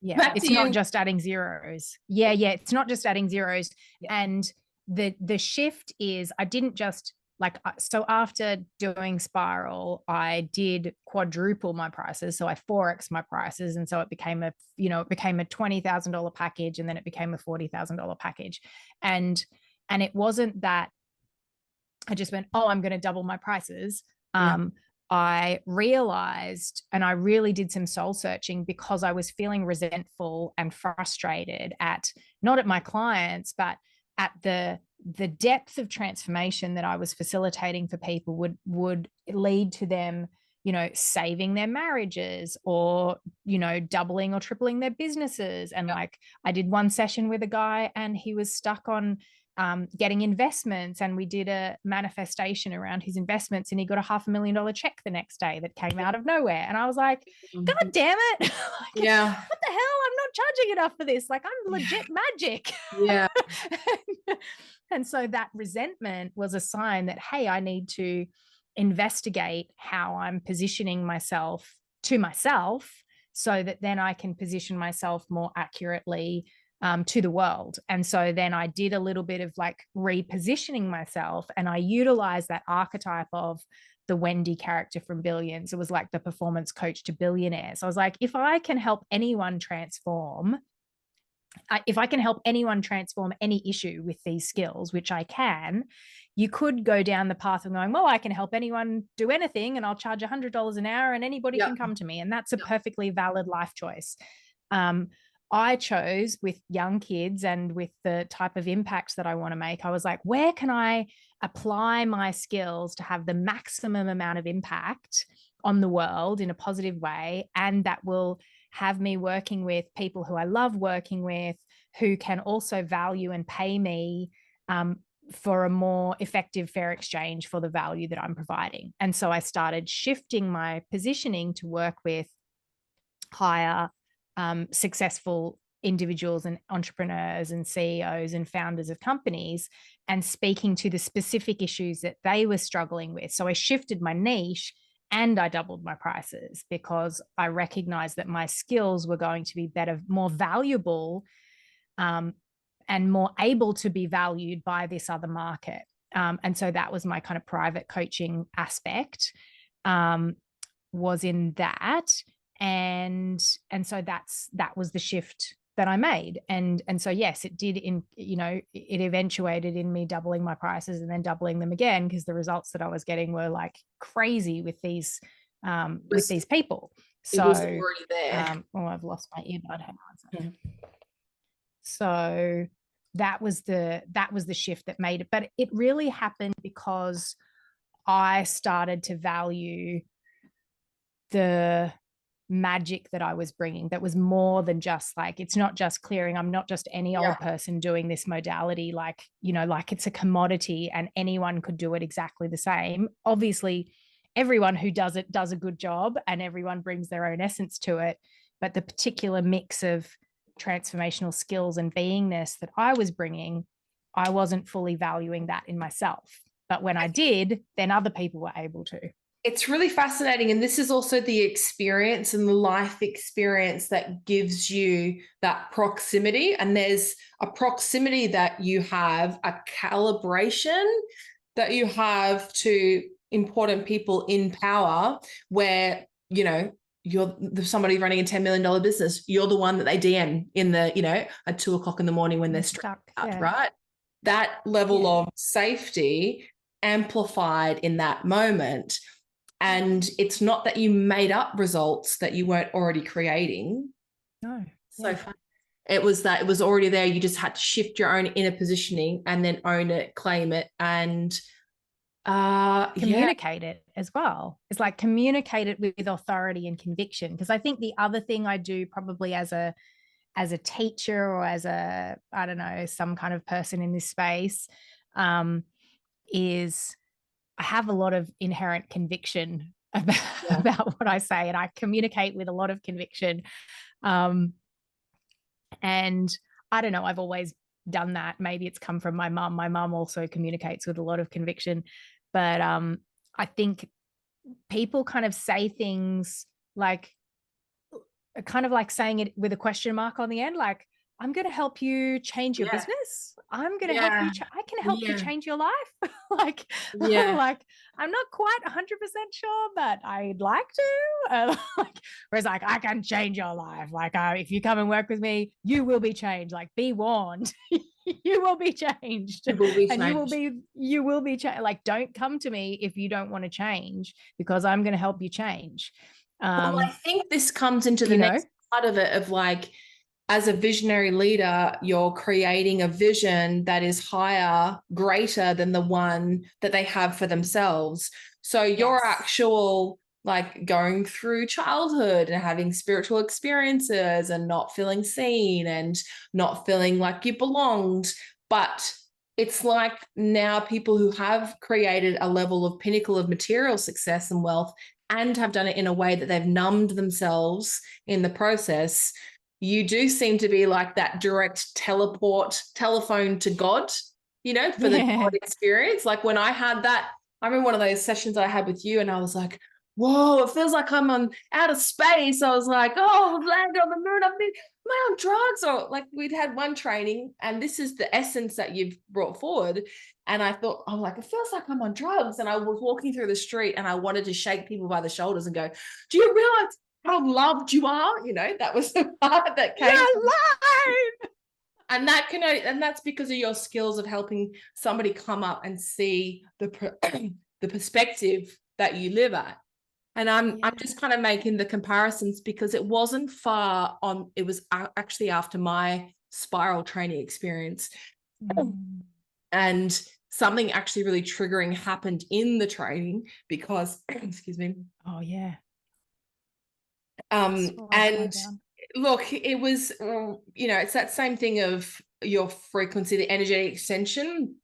Yeah, it's not just adding zeros. Yeah, it's not just adding zeros. And the shift is, I didn't just like, so after doing Spiral, I did quadruple my prices. So I 4x my prices. And so it became a $20,000 package, and then it became a $40,000 package. And it wasn't that I just went, oh, I'm going to double my prices. I realized, and I really did some soul searching, because I was feeling resentful and frustrated not at my clients, but at the depth of transformation that I was facilitating for people would lead to them, saving their marriages, or, doubling or tripling their businesses. And like, I did one session with a guy and he was stuck on getting investments, and we did a manifestation around his investments, and he got a $500,000 check the next day that came out of nowhere. And I was like, God damn it. Like, what the hell? I'm not charging enough for this. Like, I'm legit magic. Yeah. And so that resentment was a sign that, hey, I need to investigate how I'm positioning myself to myself, so that then I can position myself more accurately to the world. And so then I did a little bit of like repositioning myself, and I utilized that archetype of the Wendy character from Billions. It was like the performance coach to billionaires. So I was like, if I can help anyone transform any issue with these skills, which I can, you could go down the path of going, well, I can help anyone do anything, and I'll charge $100 an hour and anybody can come to me. And that's a perfectly valid life choice. I chose, with young kids and with the type of impacts that I want to make, I was like, where can I apply my skills to have the maximum amount of impact on the world in a positive way? And that will have me working with people who I love working with, who can also value and pay me for a more effective, fair exchange for the value that I'm providing. And so I started shifting my positioning to work with higher successful individuals and entrepreneurs and CEOs and founders of companies, and speaking to the specific issues that they were struggling with. So I shifted my niche and I doubled my prices because I recognized that my skills were going to be better, more valuable, and more able to be valued by this other market. And so that was my kind of private coaching aspect, was in that. And so that was the shift that I made. And so, yes, it did it eventuated in me doubling my prices and then doubling them again, because the results that I was getting were like crazy with these people. So, it was already there. I've lost my earbud. Hang on a second. So that was the shift that made it. But it really happened because I started to value the magic that I was bringing, that was more than just like, it's not just clearing. I'm not just any old person doing this modality, like, like it's a commodity and anyone could do it exactly the same. Obviously, everyone who does it does a good job and everyone brings their own essence to it. But the particular mix of transformational skills and beingness that I was bringing, I wasn't fully valuing that in myself. But when I did, then other people were able to. It's really fascinating. And this is also the experience and the life experience that gives you that proximity. And there's a proximity that you have, a calibration that you have to important people in power, where, you're somebody running a $10 million business. You're the one that they DM in the, at 2:00 in the morning when they're stuck, right? That level of safety amplified in that moment. And it's not that you made up results that you weren't already creating. No. So fun. It was that it was already there. You just had to shift your own inner positioning and then own it, claim it, and communicate it as well. It's like communicate it with authority and conviction. Because I think the other thing I do probably as a teacher or as a, I don't know, some kind of person in this space, is I have a lot of inherent conviction about what I say, and I communicate with a lot of conviction. And I don't know, I've always done that. Maybe it's come from my mum. My mum also communicates with a lot of conviction. But I think people kind of say things like, kind of like saying it with a question mark on the end, like, I'm going to help you change your business. I'm going to help you. I can help you change your life. like I'm not quite 100% sure, but I'd like to. Whereas like, I can change your life. Like, if you come and work with me, you will be changed. Like, be warned. You will be changed. You will be changed. Like, don't come to me if you don't want to change, because I'm going to help you change. Well, I think this comes into the next part of it, of like, as a visionary leader, you're creating a vision that is higher, greater than the one that they have for themselves. So your actual, like, going through childhood and having spiritual experiences and not feeling seen and not feeling like you belonged. But it's like now people who have created a level of pinnacle of material success and wealth and have done it in a way that they've numbed themselves in the process, you do seem to be like that direct telephone to God, for the God experience. Like when I had that, I remember one of those sessions I had with you and I was like, whoa, it feels like I'm on out of space. I was like, oh, I've landed on the moon. Am I on drugs? Or like, we'd had one training and this is the essence that you've brought forward. And I thought, I'm like, it feels like I'm on drugs. And I was walking through the street and I wanted to shake people by the shoulders and go, do you realize how loved you are? That was the part that came. And that's because of your skills of helping somebody come up and see the perspective that you live at. And I'm just kind of making the comparisons because it wasn't far on. It was actually after my spiral training experience, and something actually really triggering happened in the training because, excuse me. Oh yeah. And look, it was, it's that same thing of your frequency, the energetic extension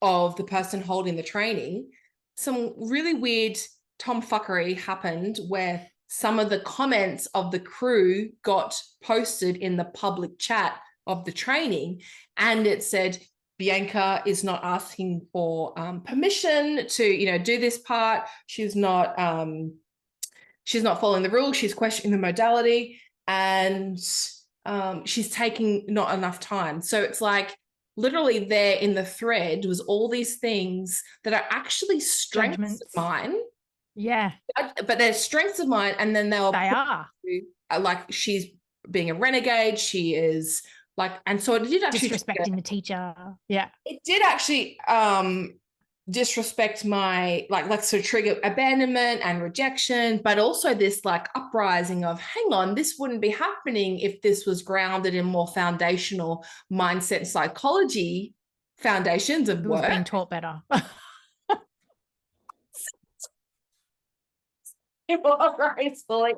of the person holding the training. Some really weird tomfuckery happened where some of the comments of the crew got posted in the public chat of the training, and it said, Bianca is not asking for permission to, do this part. She's not, she's not following the rules, she's questioning the modality, and she's taking not enough time. So it's like literally there in the thread was all these things that are actually strengths Judgments. of mine. Yeah. But they're strengths of mine, and then They are. like she's being a renegade, she is like, and so it did actually disrespecting the teacher. Yeah. It did actually disrespect my like so trigger abandonment and rejection, but also this like uprising of, hang on, this wouldn't be happening if this was grounded in more foundational mindset and psychology foundations of It was work. being taught better. It was very silly.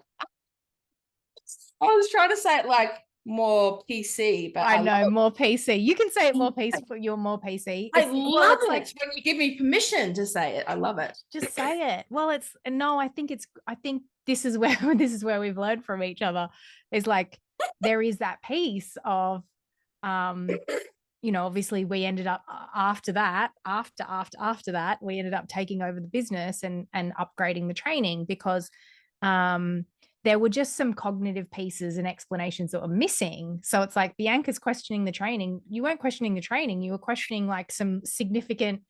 I was trying to say it like more PC, but I know, more PC. You can say it more PC, but you're more PC. I love it like, when you give me permission to say it. I love it. Just say it. Well, I think this is where we've learned from each other, is like there is that piece of obviously we ended up after that, we ended up taking over the business and upgrading the training, because there were just some cognitive pieces and explanations that were missing. So it's like Bianca's questioning the training. You weren't questioning the training. You were questioning like some significant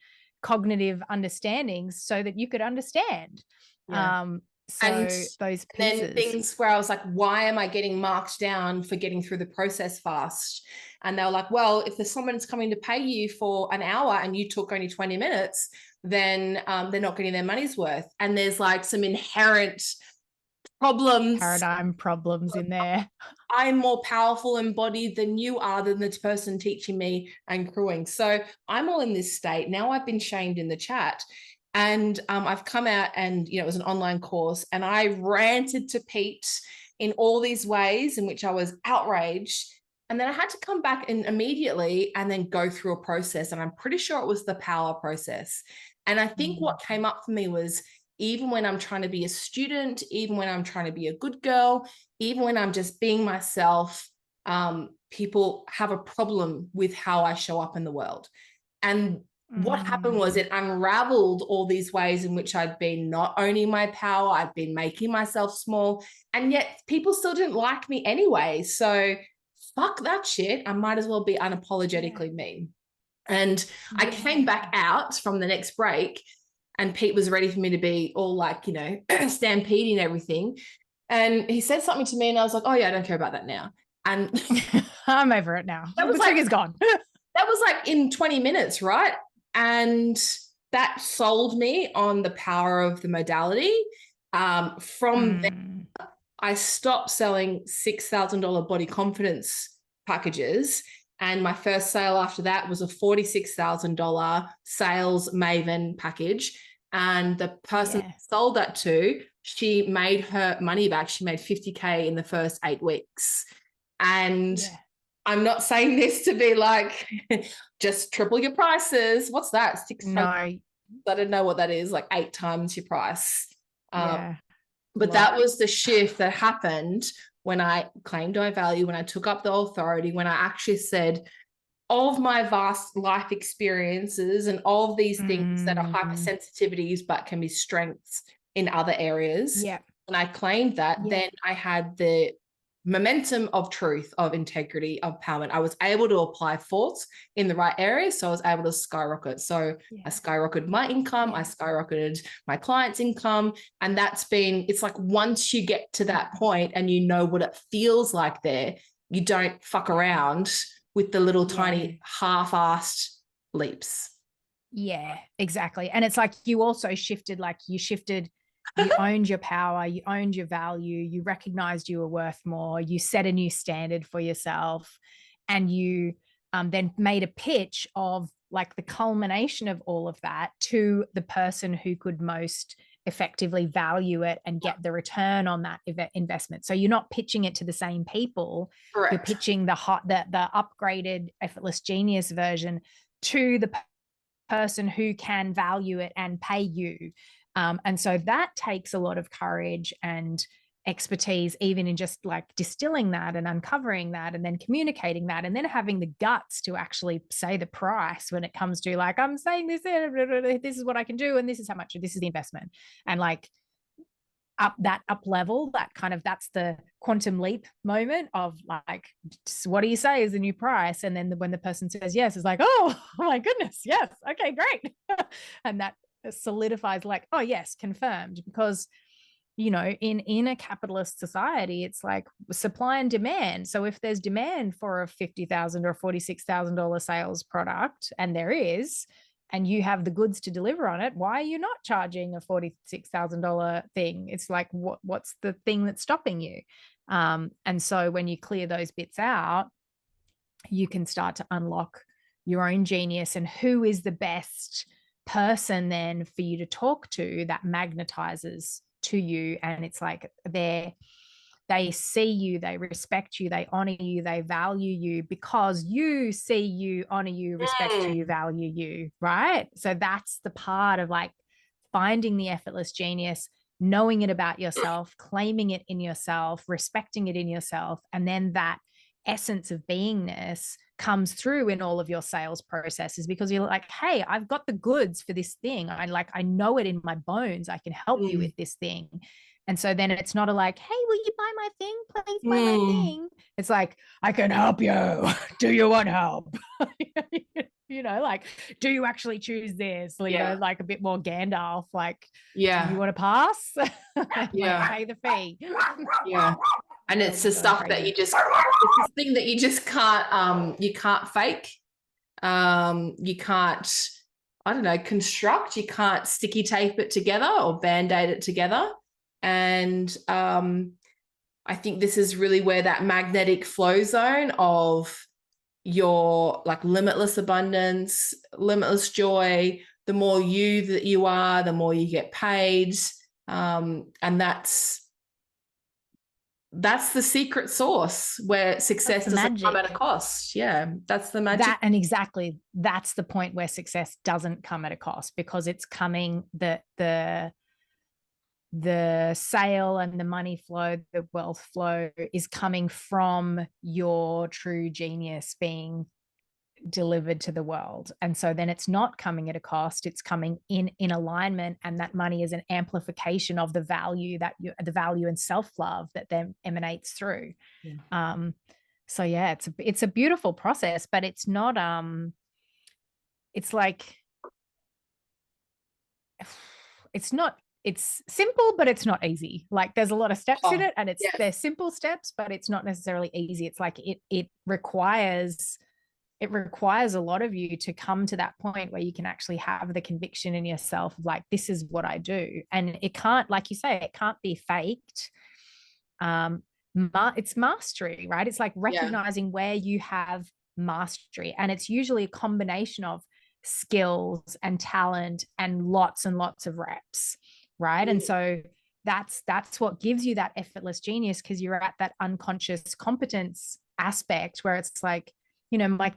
cognitive understandings so that you could understand. Yeah. So and those pieces. then things where I was like, why am I getting marked down for getting through the process fast? And they were like, well, if there's someone's coming to pay you for an hour and you took only 20 minutes, then they're not getting their money's worth. And there's like some inherent paradigm problems in there. I'm more powerful embodied than you are, than the person teaching me and crewing. So I'm all in this state. Now I've been shamed in the chat. And I've come out and, it was an online course, and I ranted to Pete in all these ways in which I was outraged. And then I had to come back in immediately and then go through a process. And I'm pretty sure it was the power process. And I think what came up for me was, even when I'm trying to be a student, even when I'm trying to be a good girl, even when I'm just being myself, people have a problem with how I show up in the world. And what happened was it unraveled all these ways in which I'd been not owning my power, I'd been making myself small, and yet people still didn't like me anyway. So fuck that shit. I might as well be unapologetically me. And I came back out from the next break, and Pete was ready for me to be all like, stampeding everything. And he said something to me, and I was like, oh yeah, I don't care about that now. And I'm over it now. The trigger's gone. That was like in 20 minutes, right? And that sold me on the power of the modality. From there, I stopped selling $6,000 body confidence packages. And my first sale after that was a $46,000 sales maven package. And the person sold that to, she made her money back. She made $50K in the first 8 weeks. And I'm not saying this to be like, just triple your prices. What's that? No. I don't know what that is, like 8 times your price. But that was the shift that happened when I claimed my value, when I took up the authority, when I actually said, of my vast life experiences and all of these things that are hypersensitivities but can be strengths in other areas. When I claimed that, then I had the momentum of truth, of integrity, of empowerment. I was able to apply force in the right areas, so I was able to skyrocket. So I skyrocketed my income, I skyrocketed my clients' income, and it's like once you get to that point and you know what it feels like there, you don't fuck around with the little tiny half-assed leaps. Yeah, exactly. And it's like you also shifted, you owned your power, you owned your value, you recognized you were worth more, you set a new standard for yourself, and you then made a pitch of like the culmination of all of that to the person who could most effectively value it and get the return on that investment. So you're not pitching it to the same people. Correct. You're pitching the upgraded effortless genius version to the person who can value it and pay you. And so that takes a lot of courage and expertise, even in just like distilling that and uncovering that and then communicating that, and then having the guts to actually say the price when it comes to like, I'm saying this is what I can do, and this is how much, this is the investment. And like, up level, that's the quantum leap moment of like, what do you say is the new price? And then when the person says yes, it's like, oh my goodness, yes, okay, great. And that solidifies like, oh yes, confirmed. Because in a capitalist society, it's like supply and demand. So if there's demand for a $50,000 or $46,000 sales product, and there is, and you have the goods to deliver on it, why are you not charging a $46,000 thing? It's like, what's the thing that's stopping you? And so when you clear those bits out, you can start to unlock your own genius. And who is the best person then for you to talk to that magnetizes to you? And it's like they see you, they respect you, they honor you, they value you because you see you, honor you, respect you, value you, right? So that's the part of like finding the effortless genius, knowing it about yourself, claiming it in yourself, respecting it in yourself, and then that essence of beingness comes through in all of your sales processes, because you're like, hey, I've got the goods for this thing. I know it in my bones. I can help you with this thing. And so then it's not like, hey, will you buy my thing? Please buy my thing. It's like, I can help you. Do you want help? Like, do you actually choose this? Like a bit more Gandalf, like, do you want to pass? Like, pay the fee. And it's the stuff that it's this thing that you just can't fake. You can't, I don't know, construct. You can't sticky tape it together or band-aid it together. And I think this is really where that magnetic flow zone of your like limitless abundance, limitless joy, the more you that you are, the more you get paid. And that's the secret sauce where success doesn't come at a cost. Yeah, that's the magic. And exactly, that's the point where success doesn't come at a cost, because it's coming, the sale and the money flow, the wealth flow is coming from your true genius being delivered to the world. And so then it's not coming at a cost, it's coming in alignment, and that money is an amplification of the value and self-love that then emanates through. So yeah, it's a beautiful process, but it's not it's like it's simple, but it's not easy. Like there's a lot of steps in it, and they're simple steps, but it's not necessarily easy. It's like it requires a lot of you to come to that point where you can actually have the conviction in yourself of like, this is what I do. And it can't, like you say, it can't be faked. It's mastery, right? It's like recognizing where you have mastery, and it's usually a combination of skills and talent and lots of reps, right? And so that's what gives you that effortless genius, because you're at that unconscious competence aspect where it's like, my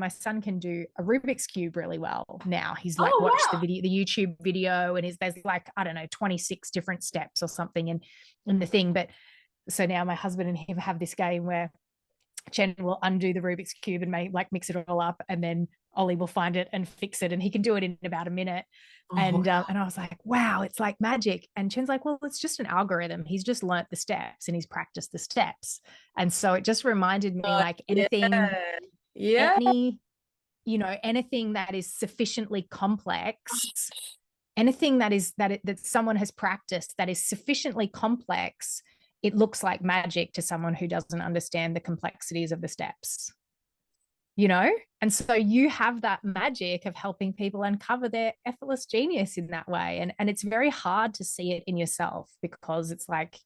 son can do a Rubik's Cube really well now. He's like watched the YouTube video, and there's like, I don't know, 26 different steps or something in the thing. But so now my husband and him have this game where Chen will undo the Rubik's Cube and mix it all up, and then Ollie will find it and fix it, and he can do it in about a minute. And I was like, wow, it's like magic. And Chen's like, well, it's just an algorithm. He's just learnt the steps and he's practiced the steps. And so it just reminded me, like anything, anything that is sufficiently complex, anything that someone has practiced that is sufficiently complex, it looks like magic to someone who doesn't understand the complexities of the steps, And so you have that magic of helping people uncover their effortless genius in that way. And it's very hard to see it in yourself, because it's like,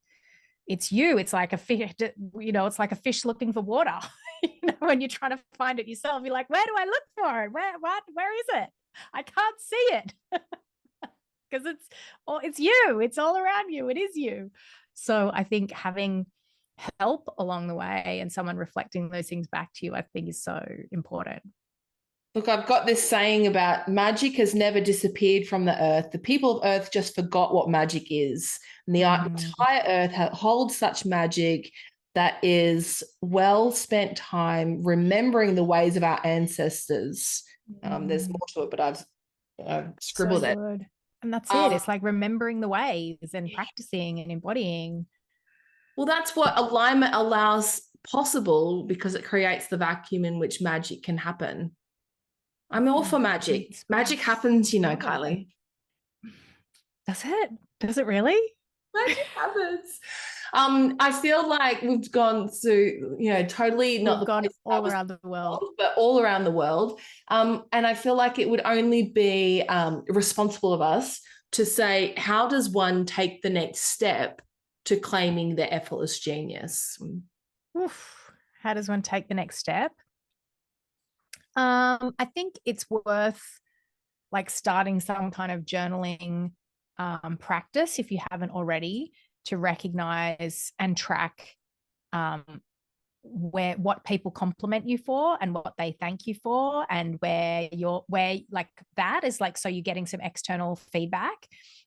it's you. It's like a fish, it's like a fish looking for water. When you're trying to find it yourself, you're like, where do I look for it? Where is it? I can't see it. Because it's you. It's all around you. It is you. So I think having help along the way and someone reflecting those things back to you, I think is so important. Look, I've got this saying about magic has never disappeared from the earth. The people of earth just forgot what magic is. And the entire earth holds such magic that is well spent time remembering the ways of our ancestors. There's more to it, but I've scribbled it. And that's it. It's like remembering the ways and practicing and embodying. Well, that's what alignment allows possible, because it creates the vacuum in which magic can happen. I'm all for magic. Magic happens, you know, Kylie. Does it? Does it really? Magic happens. I feel like we've gone to, you know, totally not We've gone all around the world, but all around the world. And I feel like it would only be responsible of us to say, how does one take the next step to claiming their effortless genius? Oof. How does one take the next step? I think it's worth like starting some kind of journaling practice if you haven't already, to recognize and track what people compliment you for and what they thank you for, and where like that is like, so you're getting some external feedback.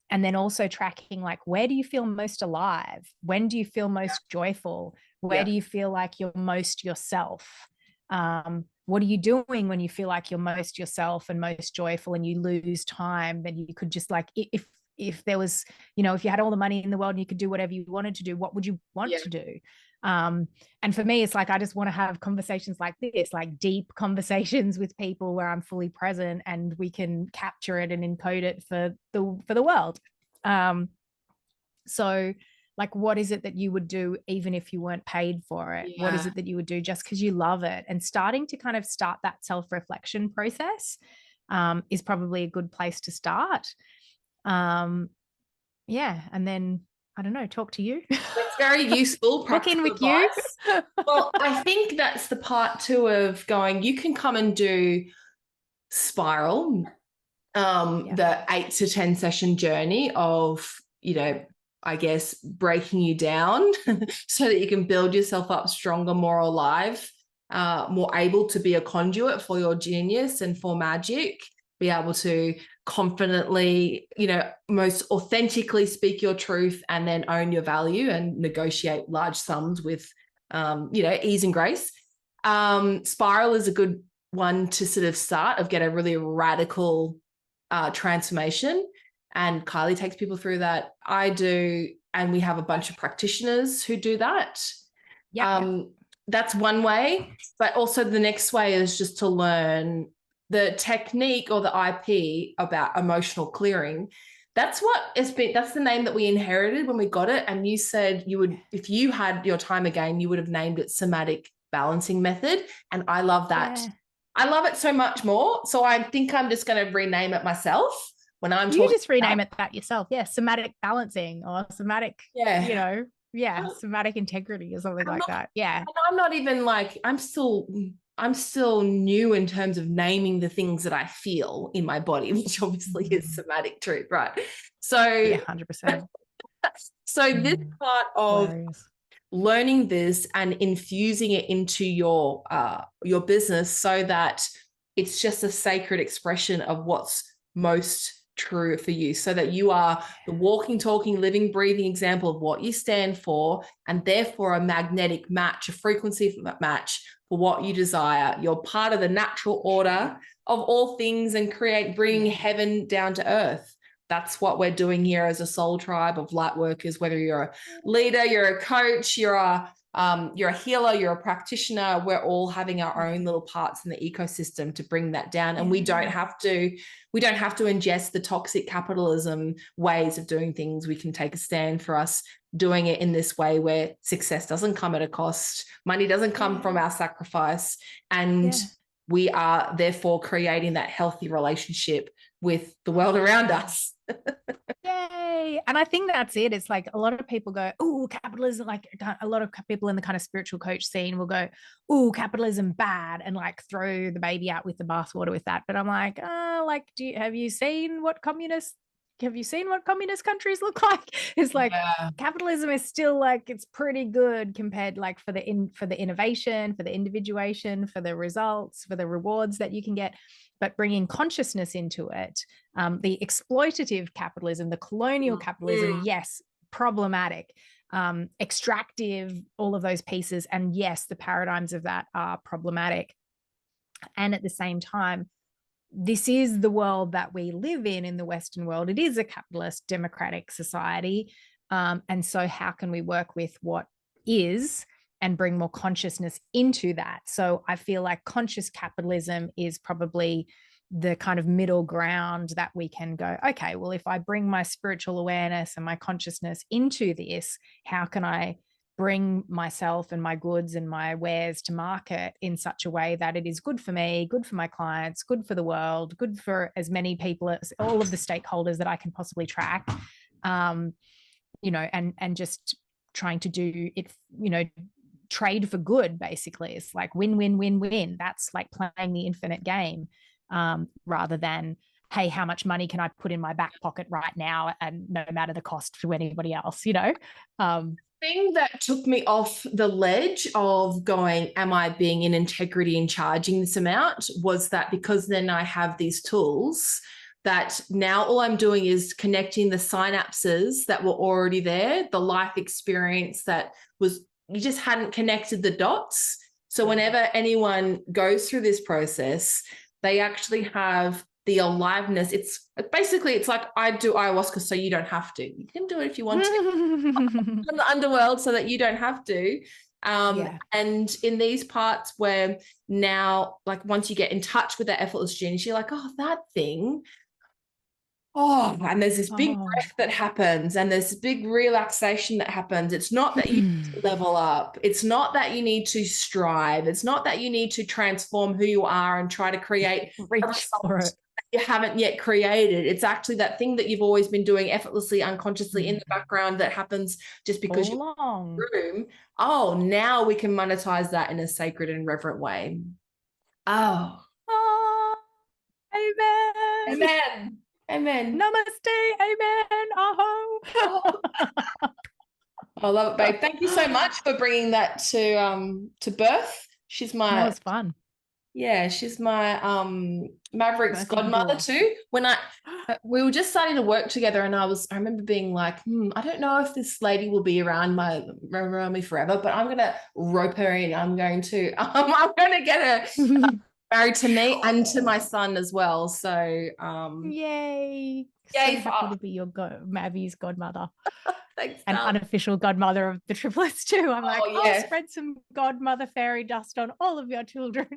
And then also tracking like, where do you feel most alive? When do you feel most joyful? Where do you feel like you're most yourself? What are you doing when you feel like you're most yourself and most joyful and you lose time? Then you could just like, if there was, you know, if you had all the money in the world and you could do whatever you wanted to do, what would you want to do? And for me, it's like, I just want to have conversations like this, like deep conversations with people where I'm fully present and we can capture it and encode it for the world. So like, what is it that you would do even if you weren't paid for it? What is it that you would do just because you love it? And starting to kind of start that self-reflection process is probably a good place to start. And then I don't know, talk to you. It's very useful. Look in with advice. you. Well, I think that's the part too of going, you can come and do Spiral, the 8 to 10 session journey of, you know, I guess breaking you down so that you can build yourself up stronger, more alive, more able to be a conduit for your genius and for magic, be able to confidently, you know, most authentically speak your truth and then own your value and negotiate large sums with, you know, ease and grace. Spiral is a good one to sort of start, of get a really radical transformation. And Kylie takes people through that. I do. And we have a bunch of practitioners who do that. That's one way. But also the next way is just to learn the technique or the IP about emotional clearing. That's what it's been. That's the name that we inherited when we got it. And you said you would, if you had your time again, you would have named it somatic balancing method. And I love that. Yeah. I love it so much more. So I think I'm just going to rename it myself when I'm talking. You just rename it that yourself. Yeah. Somatic balancing or somatic, you know, somatic integrity or something like that. Yeah. I'm not even like, I'm still new in terms of naming the things that I feel in my body, which obviously is somatic truth, right? So yeah, 100%. So this part of learning this and infusing it into your business so that it's just a sacred expression of what's most true for you, so that you are the walking, talking, living, breathing example of what you stand for, and therefore a magnetic match, a frequency match for what you desire. You're part of the natural order of all things and bringing heaven down to earth. That's what we're doing here as a soul tribe of light workers, whether you're a leader, you're a coach, you're a healer, you're a practitioner. We're all having our own little parts in the ecosystem to bring that down. And we don't have to ingest the toxic capitalism ways of doing things. We can take a stand for us doing it in this way where success doesn't come at a cost. Money doesn't come from our sacrifice. And we are therefore creating that healthy relationship with the world around us. Yay. And I think that's it. It's like a lot of people go, oh, capitalism, like a lot of people in the kind of spiritual coach scene will go, oh, capitalism bad, and like throw the baby out with the bathwater with that. But I'm like, like, have you seen what communist countries look like? It's like capitalism is still like, it's pretty good compared, like for the innovation, for the individuation, for the results, for the rewards that you can get. But bringing consciousness into it, the exploitative capitalism, the colonial capitalism, yes, problematic, extractive, all of those pieces. And yes, the paradigms of that are problematic. And at the same time, this is the world that we live in the Western world. It is a capitalist democratic society. And so how can we work with what is and bring more consciousness into that? So I feel like conscious capitalism is probably the kind of middle ground that we can go, okay, well, if I bring my spiritual awareness and my consciousness into this, how can I bring myself and my goods and my wares to market in such a way that it is good for me, good for my clients, good for the world, good for as many people as all of the stakeholders that I can possibly track, and just trying to do it, trade for good. Basically, it's like win, win, win, win. That's like playing the infinite game, rather than, hey, how much money can I put in my back pocket right now, and no matter the cost to anybody else, Thing that took me off the ledge of going, am I being in integrity in charging this amount, was that because then I have these tools that now all I'm doing is connecting the synapses that were already there, the life experience that was, you just hadn't connected the dots. So whenever anyone goes through this process, they actually have the aliveness. It's like, I do ayahuasca so you don't have to. You can do it if you want to in the underworld so that you don't have to. And in these parts where now, like once you get in touch with that effortless genius, you're like, oh, that thing. Oh, and there's this big breath that happens, and there's this big relaxation that happens. It's not that you need to level up. It's not that you need to strive. It's not that you need to transform who you are and try to create reach for it you haven't yet created. It's actually that thing that you've always been doing effortlessly, unconsciously in the background that happens just because you're in the room. Oh, now we can monetize that in a sacred and reverent way. Oh. Amen. Amen. Amen. Namaste. Amen. Aho. I love it, babe. Thank you so much for bringing that to birth. She's my That was fun. Yeah, she's my Maverick's godmother too. When we were just starting to work together, and I remember being like, I don't know if this lady will be around me forever, but I'm gonna rope her in. I'm going to get her married to me and to my son as well. So yay. So happy to be your Mavi's godmother. Thanks, an unofficial godmother of the triplets too. I'm like, I'll spread some godmother fairy dust on all of your children.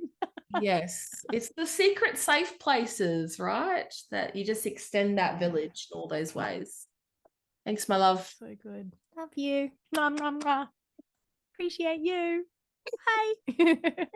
Yes, it's the secret safe places, right? That you just extend that village in all those ways. Thanks, my love. So good. Love you. Appreciate you. Bye.